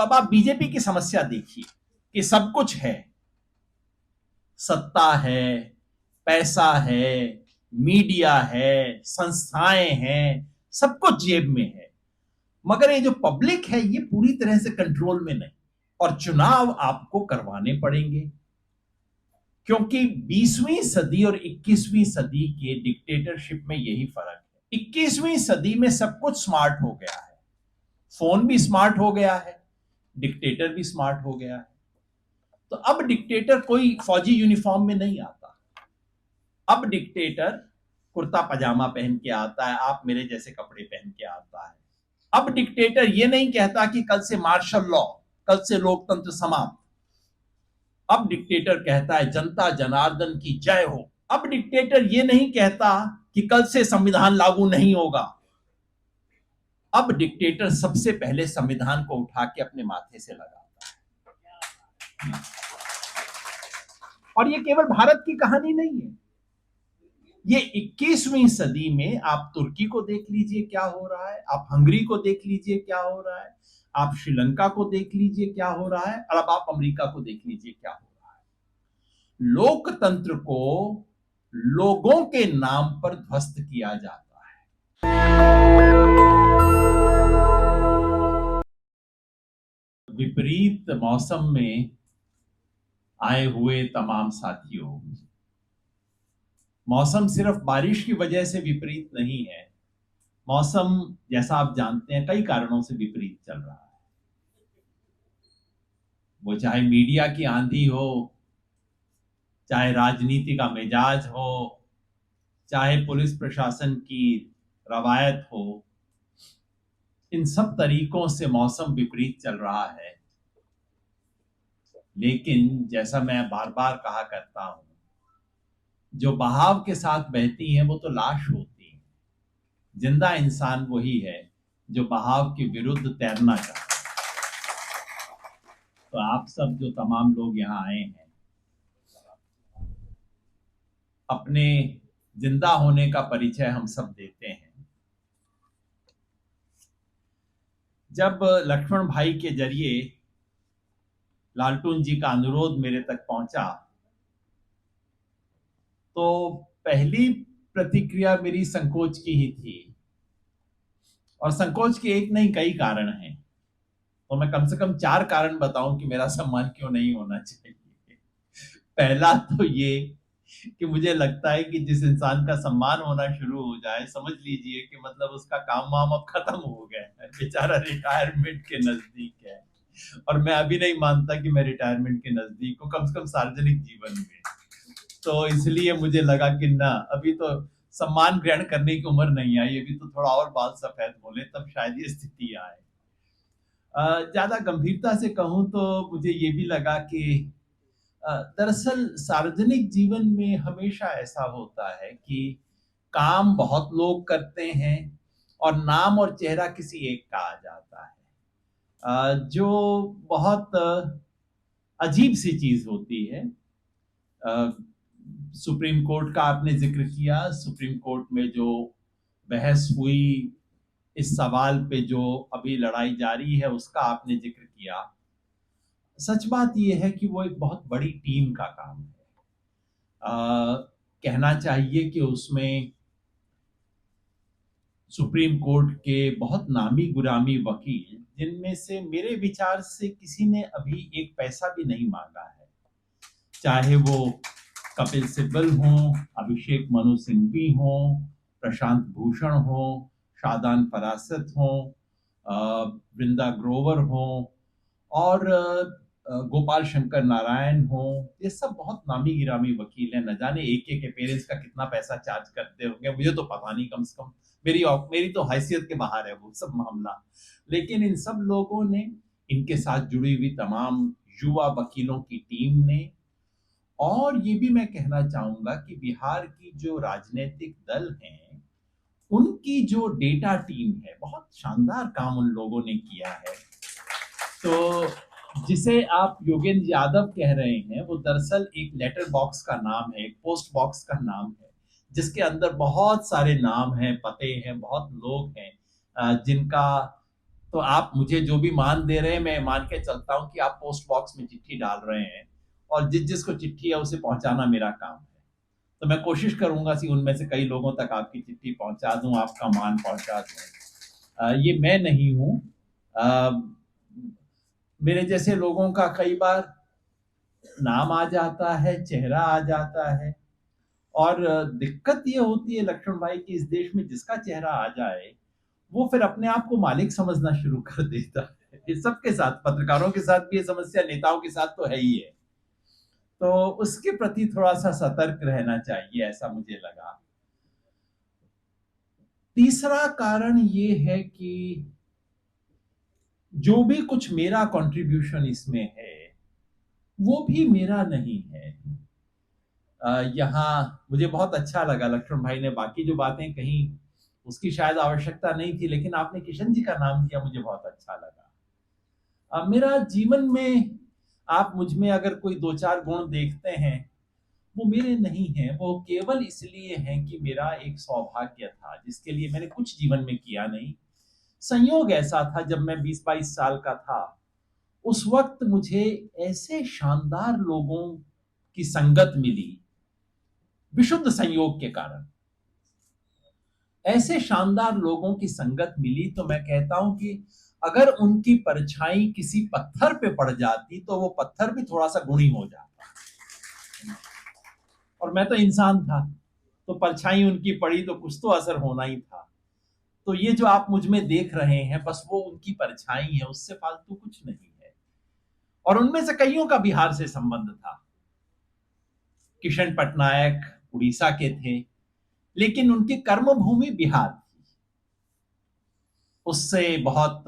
अब आप बीजेपी की समस्या देखिए कि सब कुछ है, सत्ता है, पैसा है, मीडिया है, संस्थाएं हैं, सब कुछ जेब में है, मगर ये जो पब्लिक है ये पूरी तरह से कंट्रोल में नहीं। और चुनाव आपको करवाने पड़ेंगे, क्योंकि 20वीं सदी और 21वीं सदी के डिक्टेटरशिप में यही फर्क है। 21वीं सदी में सब कुछ स्मार्ट हो गया है, फोन भी स्मार्ट हो गया है, डिक्टेटर भी स्मार्ट हो गया है। तो अब डिक्टेटर कोई फौजी यूनिफॉर्म में नहीं आता, अब डिक्टेटर कुर्ता पजामा पहन के आता है, आप मेरे जैसे कपड़े पहन के आता है। अब डिक्टेटर ये नहीं कहता कि कल से मार्शल लॉ, कल से लोकतंत्र समाप्त। अब डिक्टेटर कहता है जनता जनार्दन की जय हो। अब डिक्टेटर ये नहीं कहता कि कल से संविधान लागू नहीं होगा। अब डिक्टेटर सबसे पहले संविधान को उठा के अपने माथे से लगाता है। और ये केवल भारत की कहानी नहीं है, ये 21वीं सदी में आप तुर्की को देख लीजिए क्या हो रहा है, आप हंगरी को देख लीजिए क्या हो रहा है, आप श्रीलंका को देख लीजिए क्या हो रहा है, और अब आप अमेरिका को देख लीजिए क्या हो रहा है। लोकतंत्र को लोगों के नाम पर ध्वस्त किया जाता है। विपरीत मौसम में आए हुए तमाम साथियों, मौसम सिर्फ बारिश की वजह से विपरीत नहीं है। मौसम, जैसा आप जानते हैं, कई कारणों से विपरीत चल रहा है। वो चाहे मीडिया की आंधी हो, चाहे राजनीति का मिजाज हो, चाहे पुलिस प्रशासन की रवायत हो, इन सब तरीकों से मौसम विपरीत चल रहा है। लेकिन जैसा मैं बार बार कहा करता हूं, जो बहाव के साथ बहती हैं वो तो लाश होती है, जिंदा इंसान वही है जो बहाव के विरुद्ध तैरना चाहता है। तो आप सब जो तमाम लोग यहाँ आए हैं, अपने जिंदा होने का परिचय हम सब देते हैं। जब लक्ष्मण भाई के जरिए लालटून जी का अनुरोध मेरे तक पहुंचा, तो पहली प्रतिक्रिया मेरी संकोच की ही थी। और संकोच के एक नहीं कई कारण हैं, तो मैं कम से कम 4 कारण बताऊं कि मेरा सम्मान क्यों नहीं होना चाहिए। पहला तो ये कि मुझे लगता है कि जिस इंसान का सम्मान होना शुरू हो जाए, समझ लीजिए कि मतलब उसका काम वाम अब खत्म हो गया है, बेचारा रिटायरमेंट के नजदीक है। और मैं अभी नहीं मानता कि मैं रिटायरमेंट के नजदीक हूँ, कम से कम सार्वजनिक जीवन में। तो इसलिए मुझे लगा कि ना, अभी तो सम्मान ग्रहण करने की उम्र नहीं आई, अभी तो थोड़ा और बाल सफेद बोले तब शायद ये स्थिति आए। ज्यादा गंभीरता से कहूं तो मुझे ये भी लगा कि दरअसल सार्वजनिक जीवन में हमेशा ऐसा होता है कि काम बहुत लोग करते हैं और नाम और चेहरा किसी एक का आ जाता है, जो बहुत अजीब सी चीज होती है। सुप्रीम कोर्ट का आपने जिक्र किया, सुप्रीम कोर्ट में जो बहस हुई, इस सवाल पे जो अभी लड़ाई जारी है उसका आपने जिक्र किया। सच बात यह है कि वो एक बहुत बड़ी टीम का काम है। कहना चाहिए कि उसमें सुप्रीम कोर्ट के बहुत नामी गुरामी वकील, जिनमें से मेरे विचार से किसी ने अभी एक पैसा भी नहीं मांगा है, चाहे वो कपिल सिब्बल हों, अभिषेक मनु सिंघवी हों, प्रशांत भूषण हों, शादान फरासत हों, वृंदा ग्रोवर हों, और गोपाल शंकर नारायण हो, ये सब बहुत नामी गिरामी वकील हैं। न जाने एक एक के पेरेंट्स का कितना पैसा चार्ज करते होंगे, मुझे तो पता नहीं, कम से कम मेरी तो हैसियत के बाहर है वो सब मामला। लेकिन इन सब लोगों ने, इनके साथ जुड़ी हुई तमाम युवा वकीलों की टीम ने, और ये भी मैं कहना चाहूंगा कि बिहार की जो राजनीतिक दल हैं, उनकी जो डेटा टीम है, बहुत शानदार काम उन लोगों ने किया है। तो जिसे आप योगेंद्र यादव कह रहे हैं, वो दरअसल एक लेटर बॉक्स का नाम है, एक पोस्ट बॉक्स का नाम है, जिसके अंदर बहुत सारे नाम हैं, पते हैं, बहुत लोग हैं जिनका तो आप मुझे जो भी मान दे रहे हैं, मैं मान के चलता हूं कि आप पोस्ट बॉक्स में चिट्ठी डाल रहे हैं और जिस जिसको चिट्ठी है उसे पहुंचाना मेरा काम है। तो मैं कोशिश करूंगा कि उनमें से कई लोगों तक आपकी चिट्ठी पहुंचा दूं, आपका मान पहुंचा दूं। ये मैं नहीं हूं। मेरे जैसे लोगों का कई बार नाम आ जाता है, चेहरा आ जाता है, और दिक्कत ये होती है लक्ष्मण भाई कि इस देश में जिसका चेहरा आ जाए वो फिर अपने आप को मालिक समझना शुरू कर देता है। ये सबके साथ, पत्रकारों के साथ भी ये समस्या, नेताओं के साथ तो है ही है। तो उसके प्रति थोड़ा सा सतर्क रहना चाहिए, ऐसा मुझे लगा। तीसरा कारण ये है कि जो भी कुछ मेरा कंट्रीब्यूशन इसमें है वो भी मेरा नहीं है। यहाँ मुझे बहुत अच्छा लगा लक्ष्मण भाई ने बाकी जो बातें कही, उसकी शायद आवश्यकता नहीं थी, लेकिन आपने किशन जी का नाम दिया, मुझे बहुत अच्छा लगा। मेरा जीवन में आप मुझ में अगर कोई दो चार गुण देखते हैं, वो मेरे नहीं हैं, वो केवल इसलिए हैं कि मेरा एक सौभाग्य था जिसके लिए मैंने कुछ जीवन में किया नहीं। संयोग ऐसा था, जब मैं 20-22 साल का था, उस वक्त मुझे ऐसे शानदार लोगों की संगत मिली, विशुद्ध संयोग के कारण ऐसे शानदार लोगों की संगत मिली, तो मैं कहता हूं कि अगर उनकी परछाई किसी पत्थर पे पड़ जाती तो वो पत्थर भी थोड़ा सा गुणी हो जाता। और मैं तो इंसान था, तो परछाई उनकी पड़ी तो कुछ तो असर होना ही था। तो ये जो आप मुझ में देख रहे हैं, बस वो उनकी परछाई है, उससे फालतू कुछ नहीं है। और उनमें से कईयों का बिहार से संबंध था। किशन पटनायक उड़ीसा के थे, लेकिन उनकी कर्म भूमि बिहार थी। उससे बहुत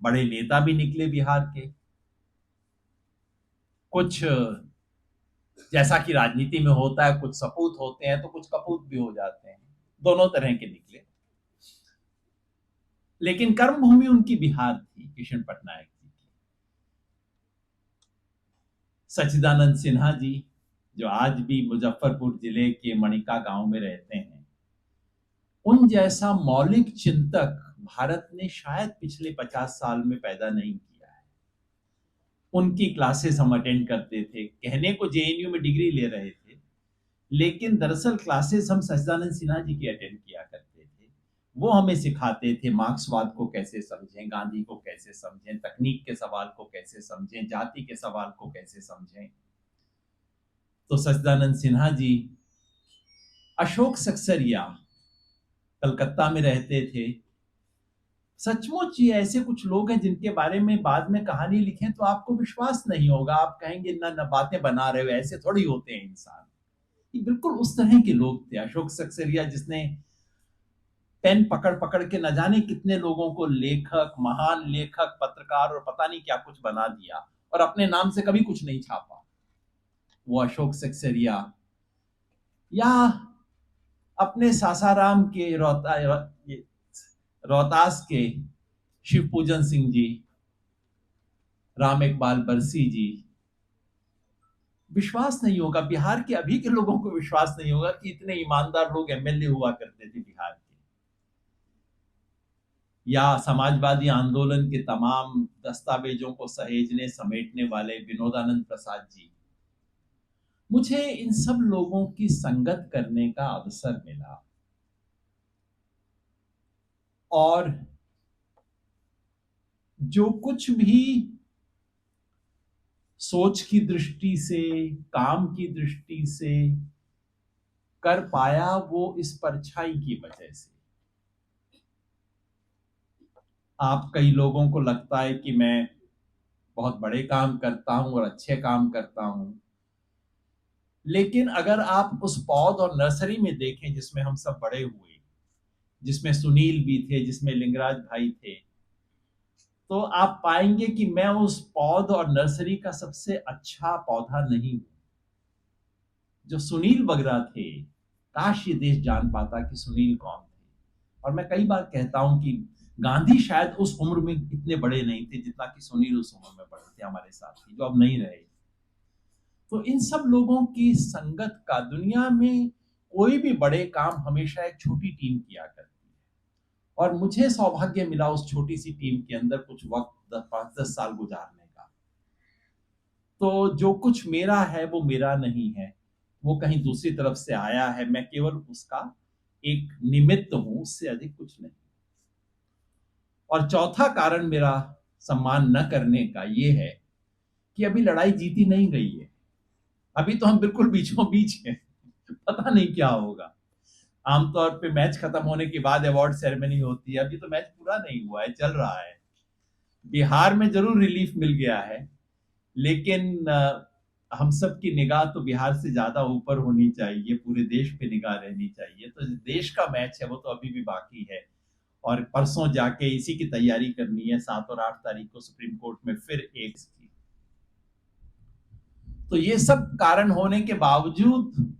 बड़े नेता भी निकले बिहार के। कुछ जैसा कि राजनीति में होता है, कुछ सपूत होते हैं तो कुछ कपूत भी हो जाते हैं, दोनों तरह के निकले। लेकिन कर्म भूमि उनकी बिहार थी, किशन पटनायक जी की। सच्चिदानंद सिन्हा जी, जो आज भी मुजफ्फरपुर जिले के मणिका गांव में रहते हैं, उन जैसा मौलिक चिंतक भारत ने शायद पिछले 50 साल में पैदा नहीं किया है। उनकी क्लासेस हम अटेंड करते थे, कहने को जेएनयू में डिग्री ले रहे थे, लेकिन दरअसल क्लासेस हम सच्चिदानंद सिन्हा जी की अटेंड किया करते थे। वो हमें सिखाते थे मार्क्सवाद को कैसे समझें, गांधी को कैसे समझें, तकनीक के सवाल को कैसे समझें, जाति के सवाल को कैसे समझें। तो सच्चिदानंद सिन्हा जी, अशोक सक्सेरिया कलकत्ता में रहते थे। सचमुच ये ऐसे कुछ लोग हैं जिनके बारे में बाद में कहानी लिखें तो आपको विश्वास नहीं होगा, आप कहेंगे ना ना बातें बना रहे हो, ऐसे थोड़ी होते हैं इंसान। ये बिल्कुल उस तरह के लोग थे अशोक सक्सेरिया, जिसने पेन पकड़ पकड़ के न जाने कितने लोगों को लेखक, महान लेखक, पत्रकार और पता नहीं क्या कुछ बना दिया, और अपने नाम से कभी कुछ नहीं छापा। वो अशोक सक्सेरिया, या अपने सासाराम के रोहतास के शिव पूजन सिंह जी, राम इकबाल बरसी जी। विश्वास नहीं होगा, बिहार के अभी के लोगों को विश्वास नहीं होगा कि इतने ईमानदार लोग एमएलए हुआ करते थे बिहार के। या समाजवादी आंदोलन के तमाम दस्तावेजों को सहेजने समेटने वाले विनोदानंद प्रसाद जी। मुझे इन सब लोगों की संगत करने का अवसर मिला, और जो कुछ भी सोच की दृष्टि से, काम की दृष्टि से कर पाया, वो इस परछाई की वजह से। आप कई लोगों को लगता है कि मैं बहुत बड़े काम करता हूं और अच्छे काम करता हूं, लेकिन अगर आप उस पौध और नर्सरी में देखें जिसमें हम सब बड़े हुए, जिसमें सुनील भी थे, जिसमें लिंगराज भाई थे, तो आप पाएंगे कि मैं उस पौध और नर्सरी का सबसे अच्छा पौधा नहीं हूं। जो सुनील बगरा थे, काश ये देश जान पाता कि सुनील कौन थे। और मैं कई बार कहता हूं कि गांधी शायद उस उम्र में इतने बड़े नहीं थे जितना कि सुनील उस उम्र में बड़े थे हमारे साथी, जो अब नहीं रहे। तो इन सब लोगों की संगत का, दुनिया में कोई भी बड़े काम हमेशा एक छोटी टीम किया करती है, और मुझे सौभाग्य मिला उस छोटी सी टीम के अंदर कुछ वक्त 5-10 साल गुजारने का। तो जो कुछ मेरा है वो मेरा नहीं है, वो कहीं दूसरी तरफ से आया है, मैं केवल उसका एक निमित्त हूं, उससे अधिक कुछ नहीं। और चौथा कारण मेरा सम्मान न करने का ये है कि अभी लड़ाई जीती नहीं गई है। अभी तो हम बिल्कुल बीचों बीच हैं। पता नहीं क्या होगा। आमतौर पे मैच खत्म होने के बाद अवार्ड सेरेमनी होती है, अभी तो मैच पूरा नहीं हुआ है, चल रहा है। बिहार में जरूर रिलीफ मिल गया है, लेकिन हम सब की निगाह तो बिहार से ज्यादा ऊपर होनी चाहिए, पूरे देश पे निगाह रहनी चाहिए। तो देश का मैच है वो तो अभी भी बाकी है, और परसों जाके इसी की तैयारी करनी है। 7 और 8 तारीख को सुप्रीम कोर्ट में फिर एक की। तो ये सब कारण होने के बावजूद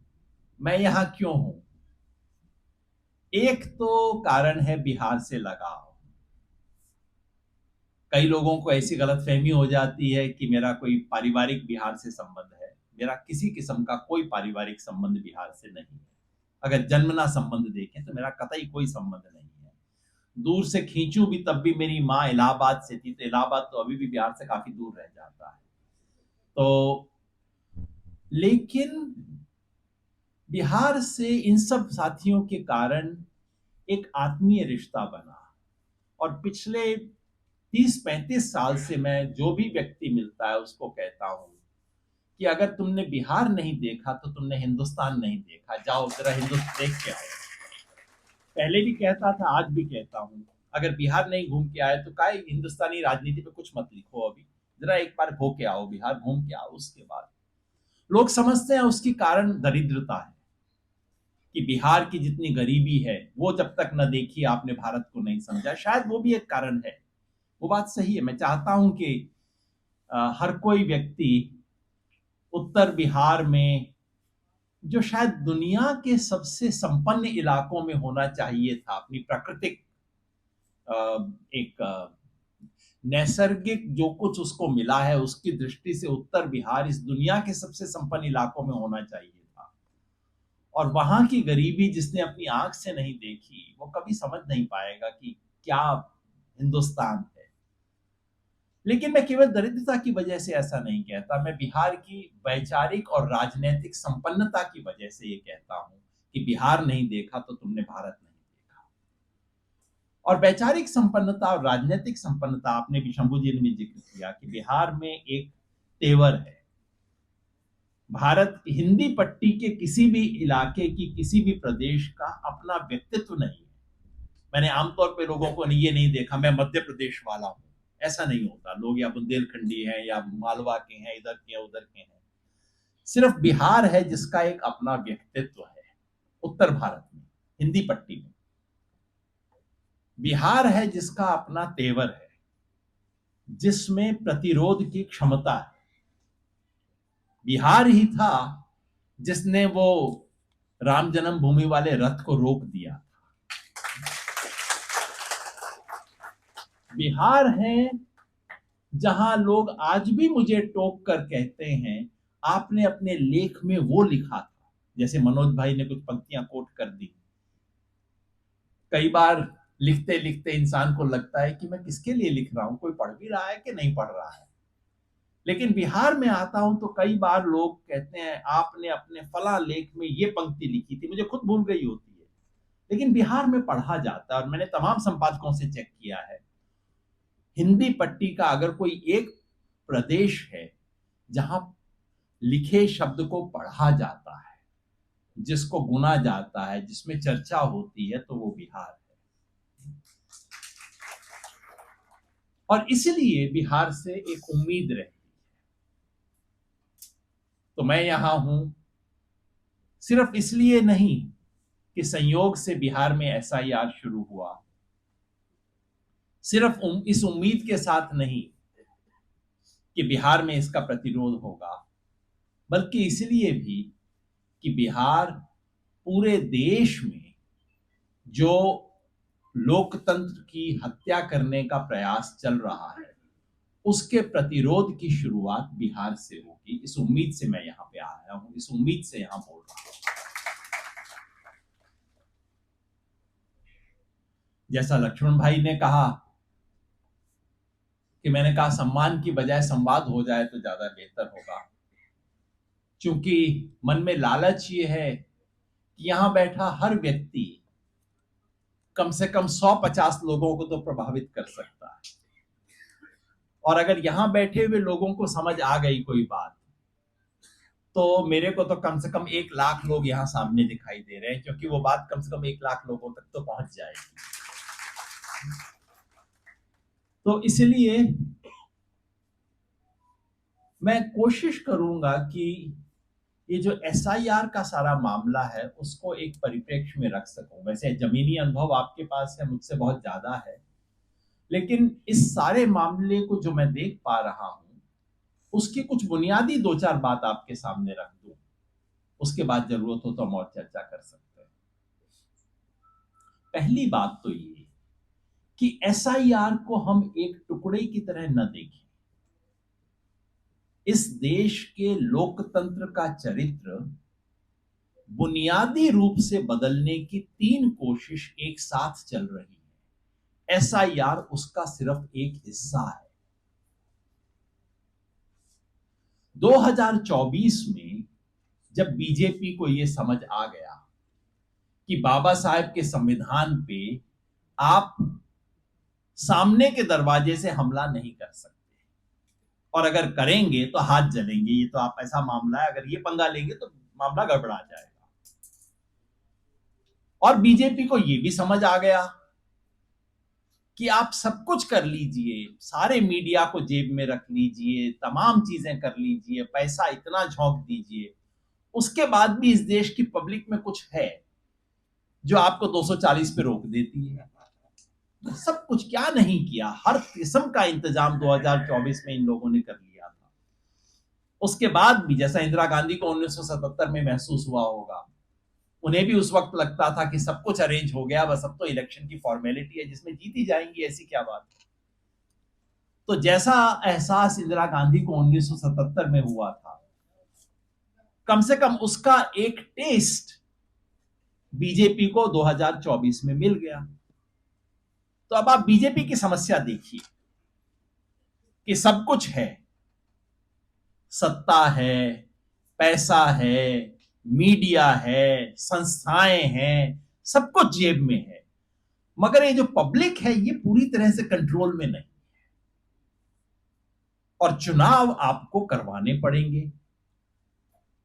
मैं यहां क्यों हूं? एक तो कारण है बिहार से लगाव। कई लोगों को ऐसी गलतफहमी हो जाती है कि मेरा कोई पारिवारिक बिहार से संबंध है। मेरा किसी किस्म का कोई पारिवारिक संबंध बिहार से नहीं है। अगर जन्मना संबंध देखें तो मेरा कतई कोई संबंध नहीं है। दूर से खींचूं भी तब भी मेरी माँ इलाहाबाद से थी, तो इलाहाबाद तो अभी भी बिहार से काफी दूर रह जाता है। तो लेकिन बिहार से इन सब साथियों के कारण एक आत्मीय रिश्ता बना, और पिछले 30-35 साल से मैं जो भी व्यक्ति मिलता है उसको कहता हूं कि अगर तुमने बिहार नहीं देखा तो तुमने हिंदुस्तान नहीं देखा, जाओ जरा हिंदुस्तान देख के आओ। पहले भी कहता था, आज भी कहता हूं, अगर बिहार नहीं घूम के आए तो काय हिंदुस्तानी राजनीति पे कुछ मत लिखो, अभी जरा एक बार होके आओ, बिहार घूम के आओ। उसके बाद लोग समझते हैं उसकी कारण दरिद्रता है, कि बिहार की जितनी गरीबी है वो जब तक न देखी आपने भारत को नहीं समझा। शायद वो भी एक कारण है, वो बात सही है। मैं चाहता हूं कि हर कोई व्यक्ति उत्तर बिहार में, जो शायद दुनिया के सबसे संपन्न इलाकों में होना चाहिए था, अपनी प्राकृतिक एक नैसर्गिक जो कुछ उसको मिला है उसकी दृष्टि से उत्तर बिहार इस दुनिया के सबसे संपन्न इलाकों में होना चाहिए था। और वहां की गरीबी जिसने अपनी आंख से नहीं देखी वो कभी समझ नहीं पाएगा कि क्या हिंदुस्तान है। लेकिन मैं केवल दरिद्रता की वजह से ऐसा नहीं कहता, मैं बिहार की वैचारिक और राजनीतिक संपन्नता की वजह से ये कहता हूं कि बिहार नहीं देखा तो तुमने भारत नहीं देखा। और वैचारिक संपन्नता और राजनीतिक संपन्नता, आपने भी, शंभू जी ने भी जिक्र किया कि बिहार में एक तेवर है। भारत हिंदी पट्टी के किसी भी इलाके की, किसी भी प्रदेश का अपना व्यक्तित्व नहीं है। मैंने आमतौर पे लोगों को ये नहीं देखा मैं मध्य प्रदेश वाला हूं, ऐसा नहीं होता। लोग या बुंदेलखंडी हैं या मालवा के हैं, इधर के हैं उधर के हैं। सिर्फ बिहार है जिसका एक अपना व्यक्तित्व है। उत्तर भारत में, हिंदी पट्टी में बिहार है जिसका अपना तेवर है, जिसमें प्रतिरोध की क्षमता है। बिहार ही था जिसने वो राम जन्मभूमि वाले रथ को रोक दिया। बिहार है जहां लोग आज भी मुझे टोक कर कहते हैं आपने अपने लेख में वो लिखा था। जैसे मनोज भाई ने कुछ पंक्तियां कोट कर दी। कई बार लिखते लिखते इंसान को लगता है कि मैं किसके लिए लिख रहा हूं, कोई पढ़ भी रहा है कि नहीं पढ़ रहा है। लेकिन बिहार में आता हूं तो कई बार लोग कहते हैं आपने अपने फला लेख में ये पंक्ति लिखी थी, मुझे खुद भूल गई होती है, लेकिन बिहार में पढ़ा जाता है। और मैंने तमाम संपादकों से चेक किया है, हिंदी पट्टी का अगर कोई एक प्रदेश है जहां लिखे शब्द को पढ़ा जाता है, जिसको गुना जाता है, जिसमें चर्चा होती है, तो वो बिहार है। और इसलिए बिहार से एक उम्मीद रही। तो मैं यहां हूं सिर्फ इसलिए नहीं कि संयोग से बिहार में एसआईआर शुरू हुआ, सिर्फ इस उम्मीद के साथ नहीं कि बिहार में इसका प्रतिरोध होगा, बल्कि इसलिए भी कि बिहार पूरे देश में जो लोकतंत्र की हत्या करने का प्रयास चल रहा है उसके प्रतिरोध की शुरुआत बिहार से होगी। इस उम्मीद से मैं यहां पे आया हूं, इस उम्मीद से यहां बोल रहा हूं। जैसा लक्ष्मण भाई ने कहा कि मैंने कहा सम्मान की बजाय संवाद हो जाए तो ज्यादा बेहतर होगा, क्योंकि मन में लालच ये है कि यहां बैठा हर व्यक्ति कम से कम 150 लोगों को तो प्रभावित कर सकता है। और अगर यहां बैठे हुए लोगों को समझ आ गई कोई बात, तो मेरे को तो कम से कम 1 लाख लोग यहां सामने दिखाई दे रहे हैं, क्योंकि वो बात कम से कम 1 लाख लोगों तक तो पहुंच जाएगी। तो इसलिए मैं कोशिश करूंगा कि ये जो एसआईआर का सारा मामला है उसको एक परिप्रेक्ष्य में रख सकूं। वैसे जमीनी अनुभव आपके पास है, मुझसे बहुत ज्यादा है, लेकिन इस सारे मामले को जो मैं देख पा रहा हूं उसकी कुछ बुनियादी 2-4 बात आपके सामने रख दूं, उसके बाद जरूरत हो तो हम और चर्चा कर सकते हैं। पहली बात तो ये कि एसआईआर को हम एक टुकड़े की तरह न देखें। इस देश के लोकतंत्र का चरित्र बुनियादी रूप से बदलने की 3 कोशिश एक साथ चल रही है। एसआईआर उसका सिर्फ एक हिस्सा है। 2024 में जब बीजेपी को यह समझ आ गया कि बाबा साहेब के संविधान पे आप सामने के दरवाजे से हमला नहीं कर सकते, और अगर करेंगे तो हाथ जलेंगे, ये तो आप ऐसा मामला है, अगर ये पंगा लेंगे तो मामला गड़बड़ा जाएगा। और बीजेपी को यह भी समझ आ गया कि आप सब कुछ कर लीजिए, सारे मीडिया को जेब में रख लीजिए, तमाम चीजें कर लीजिए, पैसा इतना झोंक दीजिए, उसके बाद भी इस देश की पब्लिक में कुछ है जो आपको 240 पे रोक देती है। सब कुछ क्या नहीं किया, हर किस्म का इंतजाम 2024 में इन लोगों ने कर लिया था। उसके बाद भी जैसा इंदिरा गांधी को 1977 में महसूस हुआ होगा, उन्हें भी उस वक्त लगता था कि सब कुछ अरेंज हो गया, बस अब तो इलेक्शन की फॉर्मेलिटी है जिसमें जीती जाएंगी, ऐसी क्या बात है। तो जैसा एहसास इंदिरा गांधी को 1977 में हुआ था, कम से कम उसका एक टेस्ट बीजेपी को 2024 में मिल गया। तो अब आप बीजेपी की समस्या देखिए कि सब कुछ है, सत्ता है, पैसा है, मीडिया है, संस्थाएं हैं, सब कुछ जेब में है, मगर ये जो पब्लिक है ये पूरी तरह से कंट्रोल में नहीं। और चुनाव आपको करवाने पड़ेंगे,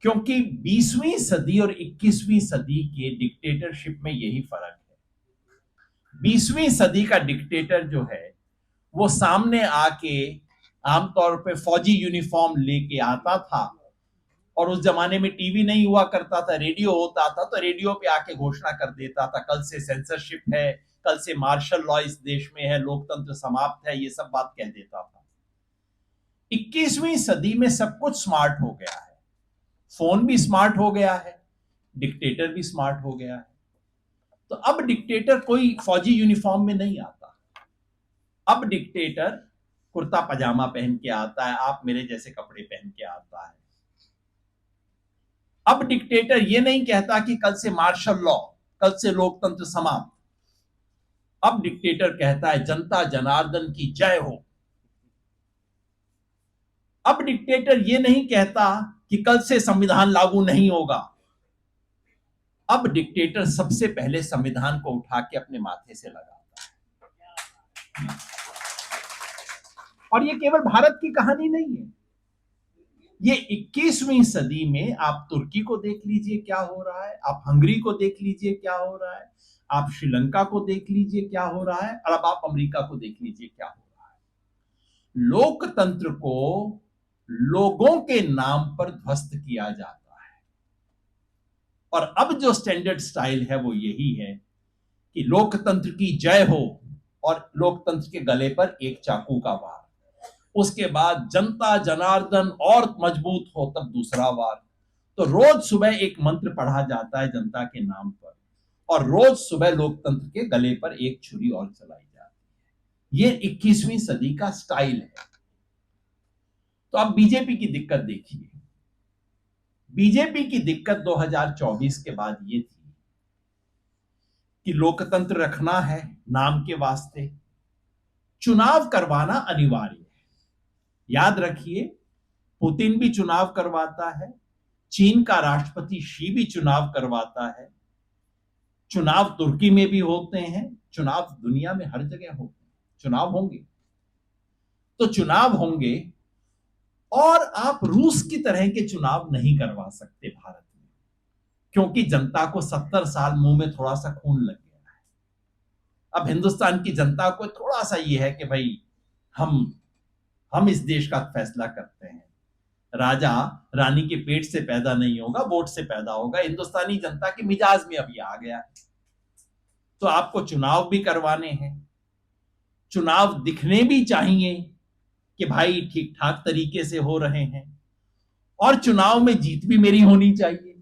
क्योंकि 20वीं सदी और 21वीं सदी के डिक्टेटरशिप में यही फर्क है। 20वीं सदी का डिक्टेटर जो है वो सामने आके आमतौर पे फौजी यूनिफॉर्म लेके आता था, और उस जमाने में टीवी नहीं हुआ करता था, रेडियो होता था, तो रेडियो पे आके घोषणा कर देता था कल से सेंसरशिप है, कल से मार्शल लॉ इस देश में है, लोकतंत्र समाप्त है, ये सब बात कह देता था। 21वीं सदी में सब कुछ स्मार्ट हो गया है, फोन भी स्मार्ट हो गया है, डिक्टेटर भी स्मार्ट हो गया है। तो अब डिक्टेटर कोई फौजी यूनिफॉर्म में नहीं आता, अब डिक्टेटर कुर्ता पजामा पहन के आता है, आप मेरे जैसे कपड़े पहन के आता है। अब डिक्टेटर ये नहीं कहता कि कल से मार्शल लॉ, कल से लोकतंत्र समाप्त। अब डिक्टेटर कहता है जनता जनार्दन की जय हो। अब डिक्टेटर ये नहीं कहता कि कल से संविधान लागू नहीं होगा। अब डिक्टेटर सबसे पहले संविधान को उठा के अपने माथे से लगाता है। और ये केवल भारत की कहानी नहीं है, ये 21वीं सदी में आप तुर्की को देख लीजिए क्या हो रहा है, आप हंगरी को देख लीजिए क्या हो रहा है, आप श्रीलंका को देख लीजिए क्या हो रहा है, और अब आप अमेरिका को देख लीजिए क्या हो रहा है। लोकतंत्र को लोगों के नाम पर ध्वस्त किया जाता है। और अब जो स्टैंडर्ड स्टाइल है वो यही है कि लोकतंत्र की जय हो और लोकतंत्र के गले पर एक चाकू का वार, उसके बाद जनता जनार्दन और मजबूत हो तब दूसरा वार। तो रोज सुबह एक मंत्र पढ़ा जाता है जनता के नाम पर, और रोज सुबह लोकतंत्र के गले पर एक छुरी और चलाई जाती है। ये 21वीं सदी का स्टाइल है। तो अब बीजेपी की दिक्कत देखिए। बीजेपी की दिक्कत 2024 के बाद ये थी कि लोकतंत्र रखना है नाम के वास्ते, चुनाव करवाना अनिवार्य है। याद रखिए, पुतिन भी चुनाव करवाता है, चीन का राष्ट्रपति शी भी चुनाव करवाता है, चुनाव तुर्की में भी होते हैं, चुनाव दुनिया में हर जगह होते हैं। चुनाव होंगे तो चुनाव होंगे, और आप रूस की तरह के चुनाव नहीं करवा सकते भारत में, क्योंकि जनता को 70 साल मुंह में थोड़ा सा खून लग गया है। अब हिंदुस्तान की जनता को थोड़ा सा ये है कि भाई हम इस देश का फैसला करते हैं, राजा रानी के पेट से पैदा नहीं होगा, वोट से पैदा होगा। हिंदुस्तानी जनता के मिजाज में अभी आ गया है। तो आपको चुनाव भी करवाने हैं, चुनाव दिखने भी चाहिए कि भाई ठीक ठाक तरीके से हो रहे हैं, और चुनाव में जीत भी मेरी होनी चाहिए।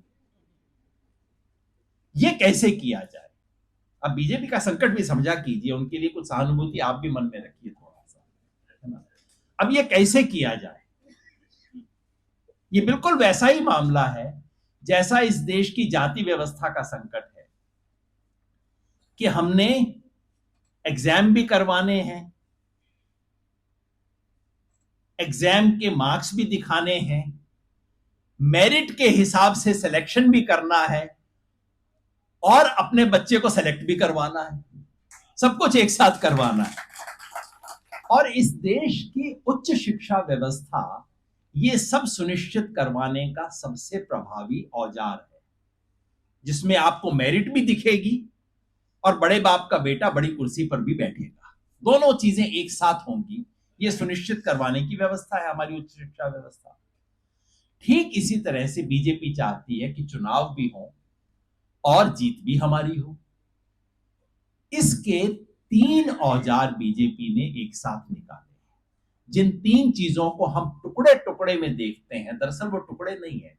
ये कैसे किया जाए? अब बीजेपी का संकट भी समझा कीजिए, उनके लिए कुछ सहानुभूति आप भी मन में रखिए थोड़ा सा, है ना। अब ये कैसे किया जाए? ये बिल्कुल वैसा ही मामला है जैसा इस देश की जाति व्यवस्था का संकट है, कि हमने एग्जाम भी करवाने हैं, एग्जाम के मार्क्स भी दिखाने हैं, मेरिट के हिसाब से सिलेक्शन भी करना है, और अपने बच्चे को सेलेक्ट भी करवाना है। सब कुछ एक साथ करवाना है। और इस देश की उच्च शिक्षा व्यवस्था ये सब सुनिश्चित करवाने का सबसे प्रभावी औजार है, जिसमें आपको मेरिट भी दिखेगी और बड़े बाप का बेटा बड़ी कुर्सी पर भी बैठेगा। दोनों चीजें एक साथ होंगी, ये सुनिश्चित करवाने की व्यवस्था है हमारी उच्च शिक्षा व्यवस्था। ठीक इसी तरह से बीजेपी चाहती है कि चुनाव भी हो और जीत भी हमारी हो। इसके 3 औजार बीजेपी ने एक साथ निकाले। जिन 3 चीजों को हम टुकड़े टुकड़े में देखते हैं, दरअसल वो टुकड़े नहीं है,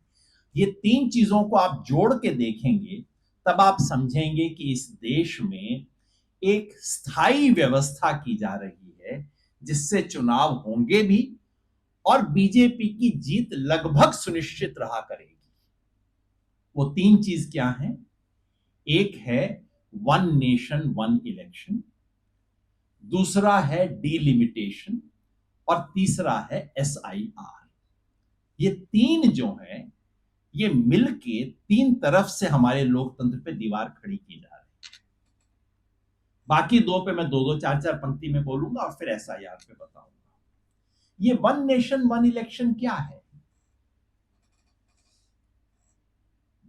ये 3 चीजों को आप जोड़ के देखेंगे तब आप समझेंगे कि इस देश में एक स्थायी व्यवस्था की जा रही है, जिससे चुनाव होंगे भी और बीजेपी की जीत लगभग सुनिश्चित रहा करेगी। वो 3 चीज क्या हैं? एक है वन नेशन वन इलेक्शन, दूसरा है डिलिमिटेशन, और तीसरा है SIR। ये 3 जो है ये मिलके 3 तरफ से हमारे लोकतंत्र पे दीवार खड़ी की जा रही है। बाकी 2 पे मैं 2-2 4-4 पंक्ति में बोलूंगा और फिर SIR पे बताऊंगा। ये वन नेशन वन इलेक्शन क्या है?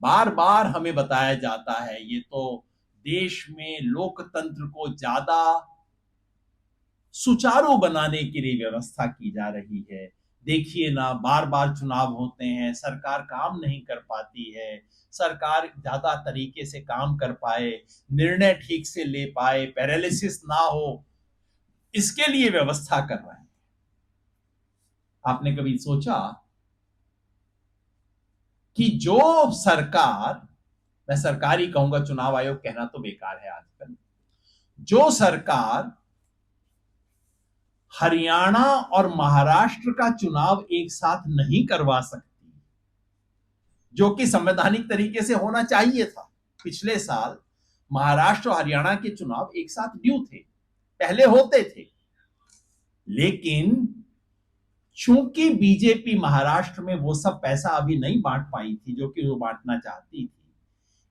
बार बार हमें बताया जाता है ये तो देश में लोकतंत्र को ज्यादा सुचारू बनाने के लिए व्यवस्था की जा रही है। देखिए ना, बार बार चुनाव होते हैं, सरकार काम नहीं कर पाती है, सरकार ज्यादा तरीके से काम कर पाए, निर्णय ठीक से ले पाए, पैरालिसिस ना हो, इसके लिए व्यवस्था कर रहे हैं। आपने कभी सोचा कि जो सरकार, मैं सरकार ही कहूंगा, चुनाव आयोग कहना तो बेकार है आजकल, जो सरकार हरियाणा और महाराष्ट्र का चुनाव एक साथ नहीं करवा सकती, जो कि संवैधानिक तरीके से होना चाहिए था। पिछले साल महाराष्ट्र और हरियाणा के चुनाव एक साथ ड्यू थे, पहले होते थे, लेकिन चूंकि बीजेपी महाराष्ट्र में वो सब पैसा अभी नहीं बांट पाई थी जो कि वो बांटना चाहती थी,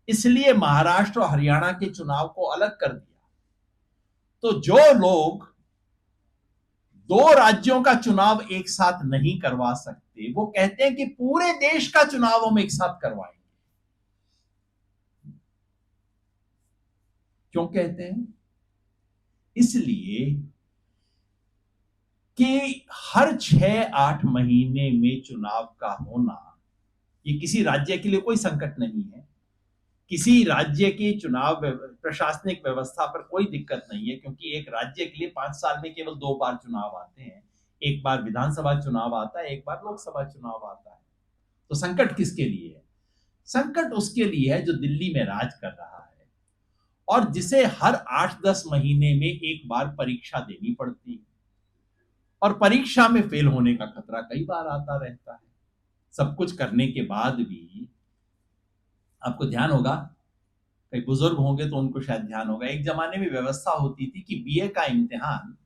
इसलिए महाराष्ट्र और हरियाणा के चुनाव को अलग कर दिया। तो जो लोग 2 राज्यों का चुनाव एक साथ नहीं करवा सकते, वो कहते हैं कि पूरे देश का चुनाव हम एक साथ करवाएंगे। क्यों कहते हैं? इसलिए कि हर 6-8 महीने में चुनाव का होना ये किसी राज्य के लिए कोई संकट नहीं है। किसी राज्य की चुनाव प्रशासनिक व्यवस्था पर कोई दिक्कत नहीं है, क्योंकि एक राज्य के लिए 5 साल में केवल 2 बार चुनाव आते हैं। एक बार विधानसभा चुनाव आता है, एक बार लोकसभा चुनाव आता है। तो संकट किसके लिए है? संकट उसके लिए है जो दिल्ली में राज कर रहा है और जिसे हर 8-10 महीने में एक बार परीक्षा देनी पड़ती है, और परीक्षा में फेल होने का खतरा कई बार आता रहता है। सब कुछ करने के बाद भी आपको ध्यान होगा कई बुजुर्ग होंगे तो उनको शायद ध्यान होगा, एक जमाने में व्यवस्था होती थी कि बीए का इम्तिहान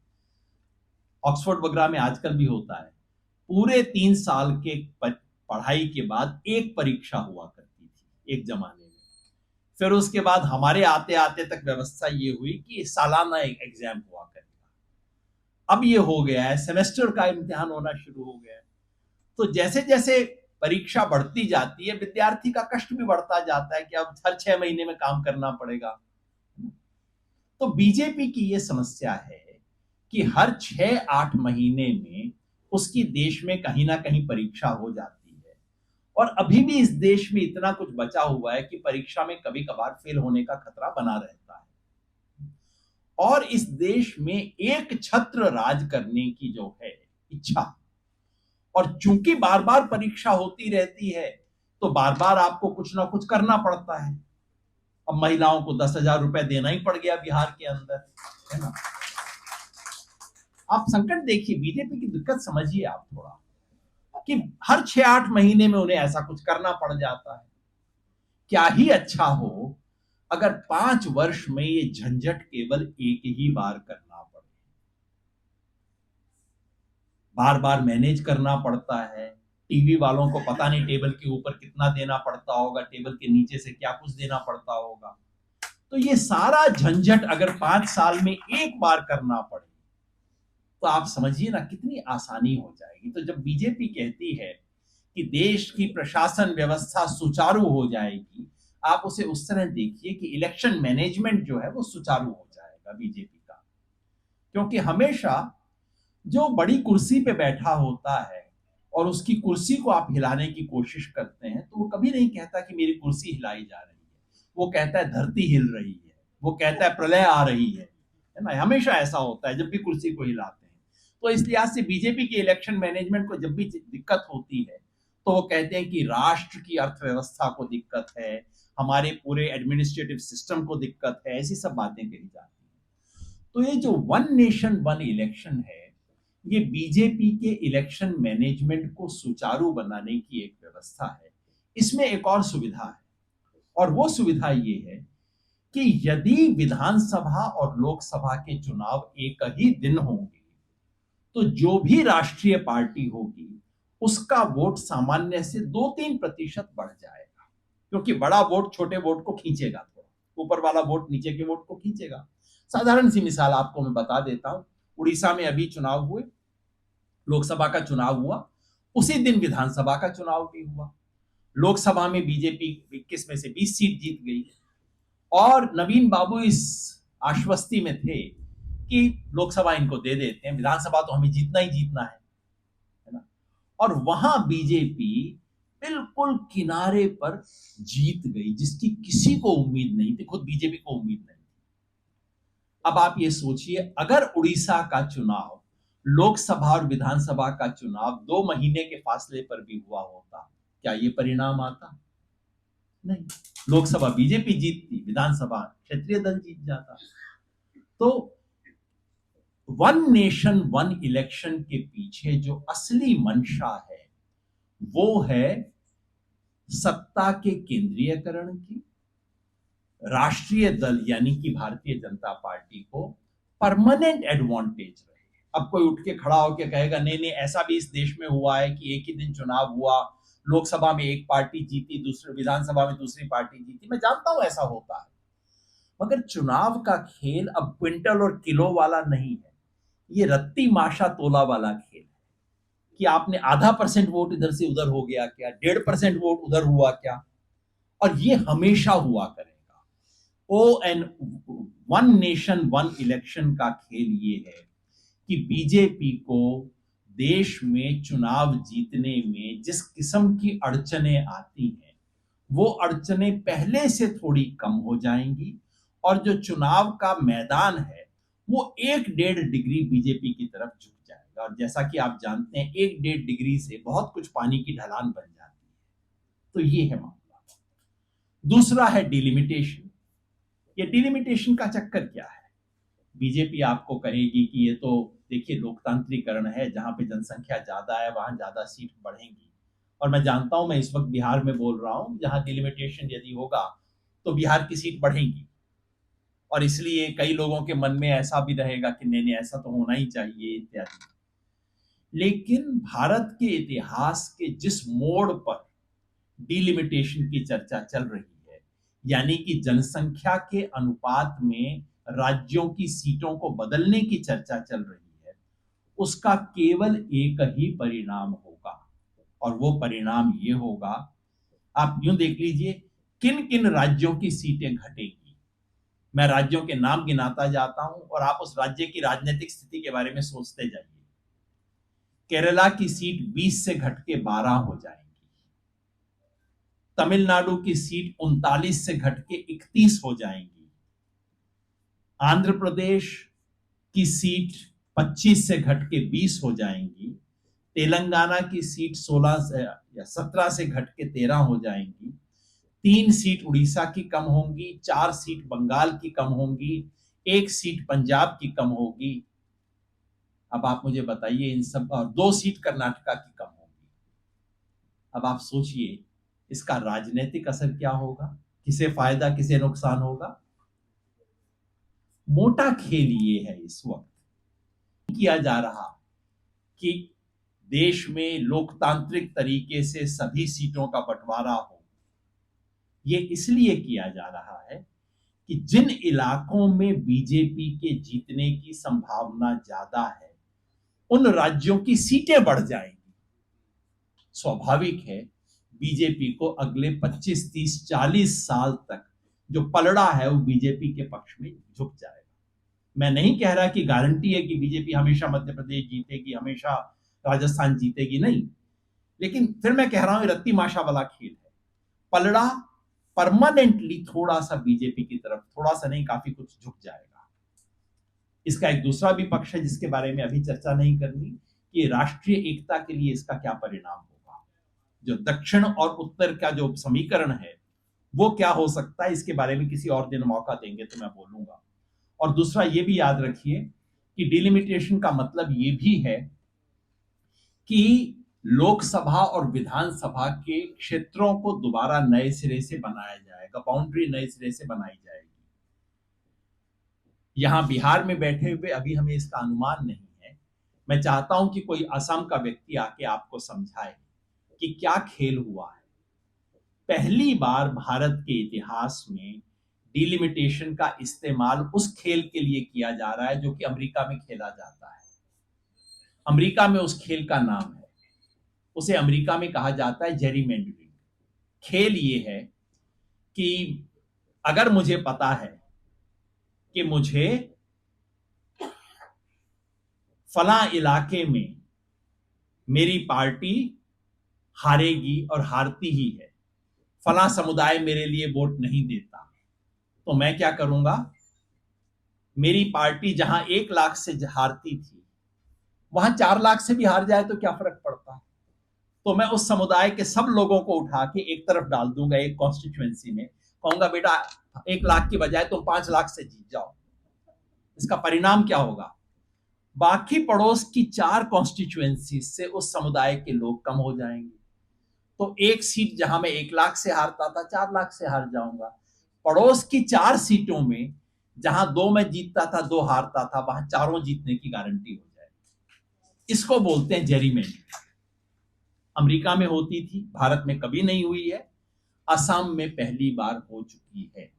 ऑक्सफोर्ड वगैरह में आजकल भी होता है, पूरे 3 साल के पढ़ाई के बाद एक परीक्षा हुआ करती थी एक जमाने में। फिर उसके बाद हमारे आते आते तक व्यवस्था ये हुई कि सालाना एक एग्जाम हुआ करेगा। अब ये हो गया है, सेमेस्टर का इम्तिहान होना शुरू हो गया है। तो जैसे जैसे परीक्षा बढ़ती जाती है, विद्यार्थी का कष्ट भी बढ़ता जाता है कि अब हर 6 महीने में काम करना पड़ेगा। तो बीजेपी की ये समस्या है कि हर 6-8 महीने में उसकी देश में कहीं ना कहीं परीक्षा हो जाती है, और अभी भी इस देश में इतना कुछ बचा हुआ है कि परीक्षा में कभी कभार फेल होने का खतरा बना रहता है। और इस देश में एक छत्र राज करने की जो है इच्छा, और चूंकि बार बार परीक्षा होती रहती है तो बार बार आपको कुछ ना कुछ करना पड़ता है। अब महिलाओं को 10,000 रुपए देना ही पड़ गया बिहार के अंदर, है ना। आप संकट देखिए, बीजेपी की दिक्कत समझिए आप थोड़ा, कि हर 6-8 महीने में उन्हें ऐसा कुछ करना पड़ जाता है। क्या ही अच्छा हो अगर 5 वर्ष में ये झंझट केवल एक ही बार करना पड़े। बार बार मैनेज करना पड़ता है, टीवी वालों को पता नहीं टेबल के ऊपर कितना देना पड़ता होगा, टेबल के नीचे से क्या कुछ देना पड़ता होगा। तो ये सारा झंझट अगर 5 साल में एक बार करना पड़े तो आप समझिए ना कितनी आसानी हो जाएगी। तो जब बीजेपी कहती है कि देश की प्रशासन व्यवस्था सुचारू हो जाएगी, आप उसे उस तरह देखिए कि इलेक्शन मैनेजमेंट जो है वो सुचारू हो जाएगा बीजेपी का। क्योंकि हमेशा जो बड़ी कुर्सी पे बैठा होता है और उसकी कुर्सी को आप हिलाने की कोशिश करते हैं, तो वो कभी नहीं कहता कि मेरी कुर्सी हिलाई जा रही है, वो कहता है धरती हिल रही है, वो कहता है प्रलय आ रही है ना। हमेशा ऐसा होता है जब भी कुर्सी को हिलाते हैं। तो इस लिहाज से बीजेपी के इलेक्शन मैनेजमेंट को जब भी दिक्कत होती है तो वो कहते हैं कि राष्ट्र की अर्थव्यवस्था को दिक्कत है, हमारे पूरे एडमिनिस्ट्रेटिव सिस्टम को दिक्कत है, ऐसी सब बातें कही जाती हैं। तो ये जो वन नेशन वन इलेक्शन है, ये बीजेपी के इलेक्शन मैनेजमेंट को सुचारू बनाने की एक व्यवस्था है। इसमें एक और सुविधा है, और वो सुविधा ये है कि यदि विधानसभा और लोकसभा के चुनाव एक ही दिन होंगे तो जो भी राष्ट्रीय पार्टी होगी उसका वोट सामान्य से 2-3% बढ़ जाएगा, क्योंकि बड़ा वोट छोटे वोट को खींचेगा, थोड़ा ऊपर वाला वोट नीचे के वोट को खींचेगा। साधारण सी मिसाल आपको मैं बता देता हूं, उड़ीसा में अभी चुनाव हुए, लोकसभा का चुनाव हुआ, उसी दिन विधानसभा का चुनाव भी हुआ। लोकसभा में बीजेपी 21 में से 20 सीट जीत गई, और नवीन बाबू इस आश्वस्ति में थे कि लोकसभा इनको दे देते हैं, विधानसभा तो हमें जीतना ही जीतना है ना। और वहां बीजेपी बिल्कुल किनारे पर जीत गई, जिसकी किसी को उम्मीद नहीं थी, खुद बीजेपी को उम्मीद नहीं थी। अब आप ये सोचिए, अगर उड़ीसा का चुनाव, लोकसभा और विधानसभा का चुनाव 2 महीने के फासले पर भी हुआ होता, क्या ये परिणाम आता? नहीं। लोकसभा बीजेपी जीतती, विधानसभा क्षेत्रीय दल जीत जाता। तो वन नेशन वन इलेक्शन के पीछे जो असली मंशा है वो है सत्ता के केंद्रीयकरण की। राष्ट्रीय दल यानी कि भारतीय जनता पार्टी को परमानेंट एडवांटेज रहे। अब कोई उठ के खड़ा होकर कहेगा नहीं नहीं ऐसा भी इस देश में हुआ है कि एक ही दिन चुनाव हुआ, लोकसभा में एक पार्टी जीती, दूसरे विधानसभा में दूसरी पार्टी जीती, मैं जानता हूं ऐसा होता है, मगर चुनाव का खेल अब क्विंटल और किलो वाला नहीं है, ये रत्ती माशा तोला वाला खेल है कि आपने ½ % वोट इधर से उधर हो गया क्या, 1.5% वोट उधर हुआ क्या, और ये हमेशा हुआ करेगा। वन नेशन वन इलेक्शन का खेल ये है कि बीजेपी को देश में चुनाव जीतने में जिस किस्म की अड़चने आती हैं वो अड़चने पहले से थोड़ी कम हो जाएंगी, और जो चुनाव का मैदान है वो 1-1.5 डिग्री बीजेपी की तरफ झुक जाएगा। और जैसा कि आप जानते हैं 1-1.5 डिग्री से बहुत कुछ पानी की ढलान बन जाती है। तो ये है मामला। दूसरा है डिलिमिटेशन। ये डिलिमिटेशन का चक्कर क्या है? बीजेपी आपको कहेगी कि ये तो देखिए लोकतांत्रिकरण है, जहां पे जनसंख्या ज्यादा है वहां ज्यादा सीट बढ़ेंगी, और मैं जानता हूं, मैं इस वक्त बिहार में बोल रहा हूं, जहां डिलिमिटेशन यदि होगा तो बिहार की सीट बढ़ेंगी, और इसलिए कई लोगों के मन में ऐसा भी रहेगा कि नहीं नहीं ऐसा तो होना ही चाहिए इत्यादि। लेकिन भारत के इतिहास के जिस मोड़ पर डिलिमिटेशन की चर्चा चल रही है, यानी कि जनसंख्या के अनुपात में राज्यों की सीटों को बदलने की चर्चा चल रही है, उसका केवल एक ही परिणाम होगा, और वो परिणाम ये होगा, आप यूं देख लीजिए किन किन राज्यों की सीटें घटेंगी। मैं राज्यों के नाम गिनाता जाता हूं और आप उस राज्य की राजनीतिक स्थिति के बारे में सोचते जाइए। केरला की सीट 20 से घट के 12 हो जाएगी। तमिलनाडु की सीट 39 से घट के 31 हो जाएंगी। आंध्र प्रदेश की सीट 25 से घट के 20 हो जाएंगी। तेलंगाना की सीट 16 से या 17 से घट के 13 हो जाएंगी। 3 सीट उड़ीसा की कम होंगी, 4 सीट बंगाल की कम होंगी, 1 सीट पंजाब की कम होगी। अब आप मुझे बताइए इन सब, और 2 सीट कर्नाटका की कम होगी। अब आप सोचिए इसका राजनीतिक असर क्या होगा, किसे फायदा किसे नुकसान होगा। मोटा खेल ये है इस वक्त किया जा रहा कि देश में लोकतांत्रिक तरीके से सभी सीटों का बंटवारा हो। ये इसलिए किया जा रहा है कि जिन इलाकों में बीजेपी के जीतने की संभावना ज्यादा है उन राज्यों की सीटें बढ़ जाएंगी। स्वाभाविक है बीजेपी को अगले 25, 30, 40 साल तक जो पलड़ा है वो बीजेपी के पक्ष में झुक जाएगा। मैं नहीं कह रहा कि गारंटी है कि बीजेपी हमेशा मध्य प्रदेश जीतेगी, हमेशा राजस्थान जीतेगी, नहीं, लेकिन फिर मैं कह रहा हूं रत्ती माशा वाला खेल है। पलड़ा परमानेंटली थोड़ा सा बीजेपी की तरफ, थोड़ा सा नहीं काफी कुछ झुक जाएगा। इसका एक दूसरा भी पक्ष है जिसके बारे में अभी चर्चा नहीं करनी, कि राष्ट्रीय एकता के लिए इसका क्या परिणाम होगा। जो दक्षिण और उत्तर का जो समीकरण है वो क्या हो सकता है, इसके बारे में किसी और दिन मौका देंगे तो मैं बोलूंगा। और दूसरा ये भी याद रखिए कि डिलिमिटेशन का मतलब ये भी है कि लोकसभा और विधानसभा के क्षेत्रों को दोबारा नए सिरे से बनाया जाएगा, बाउंड्री नए सिरे से बनाई जाएगी। यहां बिहार में बैठे हुए अभी हमें इसका अनुमान नहीं है। मैं चाहता हूं कि कोई असम का व्यक्ति आके आपको समझाए कि क्या खेल हुआ है। पहली बार भारत के इतिहास में डिलिमिटेशन का इस्तेमाल उस खेल के लिए किया जा रहा है जो कि अमेरिका में खेला जाता है। अमेरिका में उस खेल का नाम है, उसे अमेरिका में कहा जाता है जेरीमेंडरिंग। खेल ये है कि अगर मुझे पता है कि मुझे फला इलाके में मेरी पार्टी हारेगी और हारती ही है, फला समुदाय मेरे लिए वोट नहीं देता, तो मैं क्या करूंगा, मेरी पार्टी जहां 1 लाख से हारती थी वहां 4 लाख से भी हार जाए तो क्या फर्क पड़ता है। तो मैं उस समुदाय के सब लोगों को उठा के एक तरफ डाल दूंगा, एक कॉन्स्टिट्यूएंसी में, कहूंगा बेटा 1 लाख की बजाय तुम 5 लाख से जीत जाओ। इसका परिणाम क्या होगा, बाकी पड़ोस की 4 कॉन्स्टिट्यूएंसी से उस समुदाय के लोग कम हो जाएंगे। तो एक सीट जहां मैं 1 लाख से हारता था 4 लाख से हार जाऊंगा। पड़ोस की 4 सीटों में जहां 2 मैं जीतता था 2 हारता था, वहां चारों जीतने की गारंटी हो जाएगी। इसको बोलते हैं जेरीमेंडरिंग। अमेरिका में होती थी, भारत में कभी नहीं हुई है, असम में पहली बार हो चुकी है।